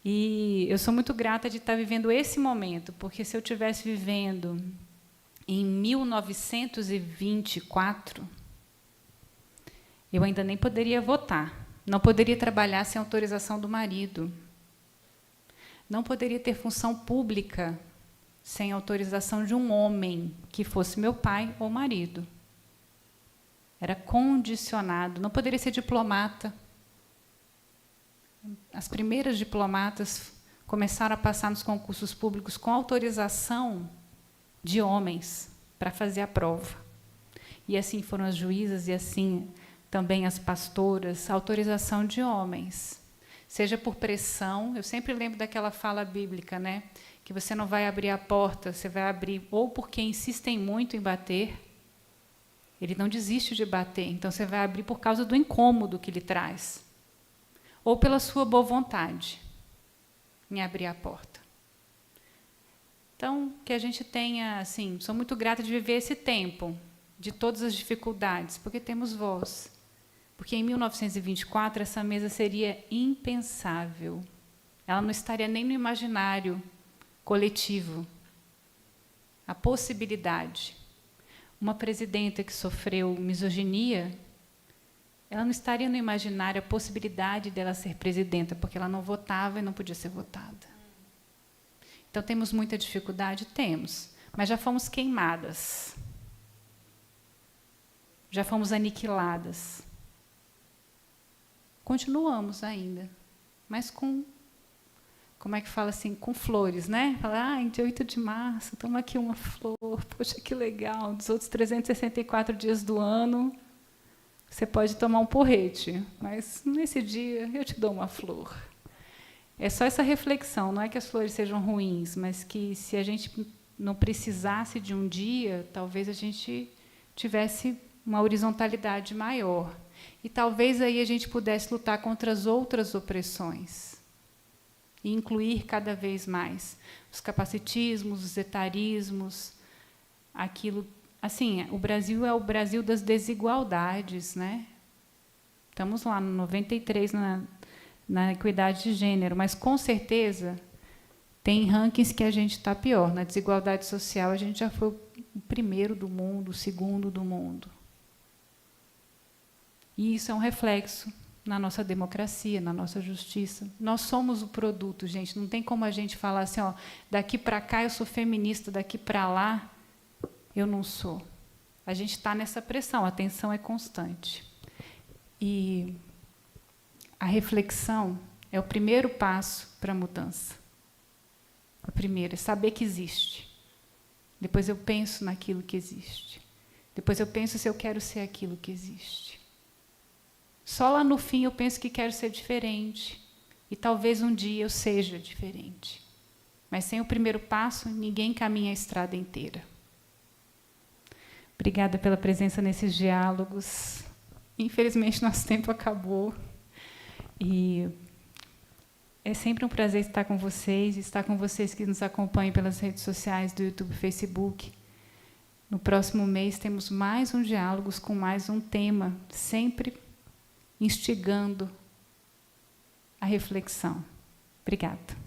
[SPEAKER 1] E eu sou muito grata de estar vivendo esse momento, porque se eu estivesse vivendo em 1924, eu ainda nem poderia votar, não poderia trabalhar sem autorização do marido, não poderia ter função pública sem autorização de um homem, que fosse meu pai ou marido. Era condicionado, não poderia ser diplomata. As primeiras diplomatas começaram a passar nos concursos públicos com autorização de homens para fazer a prova. E assim foram as juízas e assim também as pastoras, autorização de homens. Seja por pressão, eu sempre lembro daquela fala bíblica, né? Que você não vai abrir a porta, você vai abrir ou porque insistem muito em bater, ele não desiste de bater, então você vai abrir por causa do incômodo que ele traz. Ou pela sua boa vontade em abrir a porta. Então, que a gente tenha, assim, sou muito grata de viver esse tempo, de todas as dificuldades, porque temos voz. Porque em 1924 essa mesa seria impensável. Ela não estaria nem no imaginário coletivo. A possibilidade. Uma presidenta que sofreu misoginia, ela não estaria no imaginário a possibilidade dela ser presidenta, porque ela não votava e não podia ser votada. Então, temos muita dificuldade? Temos, mas já fomos queimadas. Já fomos aniquiladas. Continuamos ainda, mas com, como é que fala assim, com flores, né? Fala, em dia 8 de março, toma aqui uma flor, poxa, que legal, dos outros 364 dias do ano, você pode tomar um porrete, mas nesse dia eu te dou uma flor. É só essa reflexão, não é que as flores sejam ruins, mas que se a gente não precisasse de um dia, talvez a gente tivesse uma horizontalidade maior. E talvez aí a gente pudesse lutar contra as outras opressões. e incluir cada vez mais os capacitismos, os etarismos, aquilo. Assim, o Brasil é o Brasil das desigualdades, né? Estamos lá no 93 na equidade de gênero, mas com certeza tem rankings que a gente está pior. Na desigualdade social a gente já foi o primeiro do mundo, o segundo do mundo. E isso é um reflexo na nossa democracia, na nossa justiça. Nós somos o produto, gente. Não tem como a gente falar assim, ó, daqui para cá eu sou feminista, daqui para lá eu não sou. A gente está nessa pressão, a tensão é constante. E a reflexão é o primeiro passo para a mudança. O primeiro é saber que existe. Depois eu penso naquilo que existe. Depois eu penso se eu quero ser aquilo que existe. Só lá no fim eu penso que quero ser diferente. E talvez um dia eu seja diferente. Mas sem o primeiro passo, ninguém caminha a estrada inteira. Obrigada pela presença nesses diálogos. Infelizmente, nosso tempo acabou. E é sempre um prazer estar com vocês que nos acompanham pelas redes sociais do YouTube e Facebook. No próximo mês temos mais um Diálogos com mais um tema, sempre instigando a reflexão. Obrigada.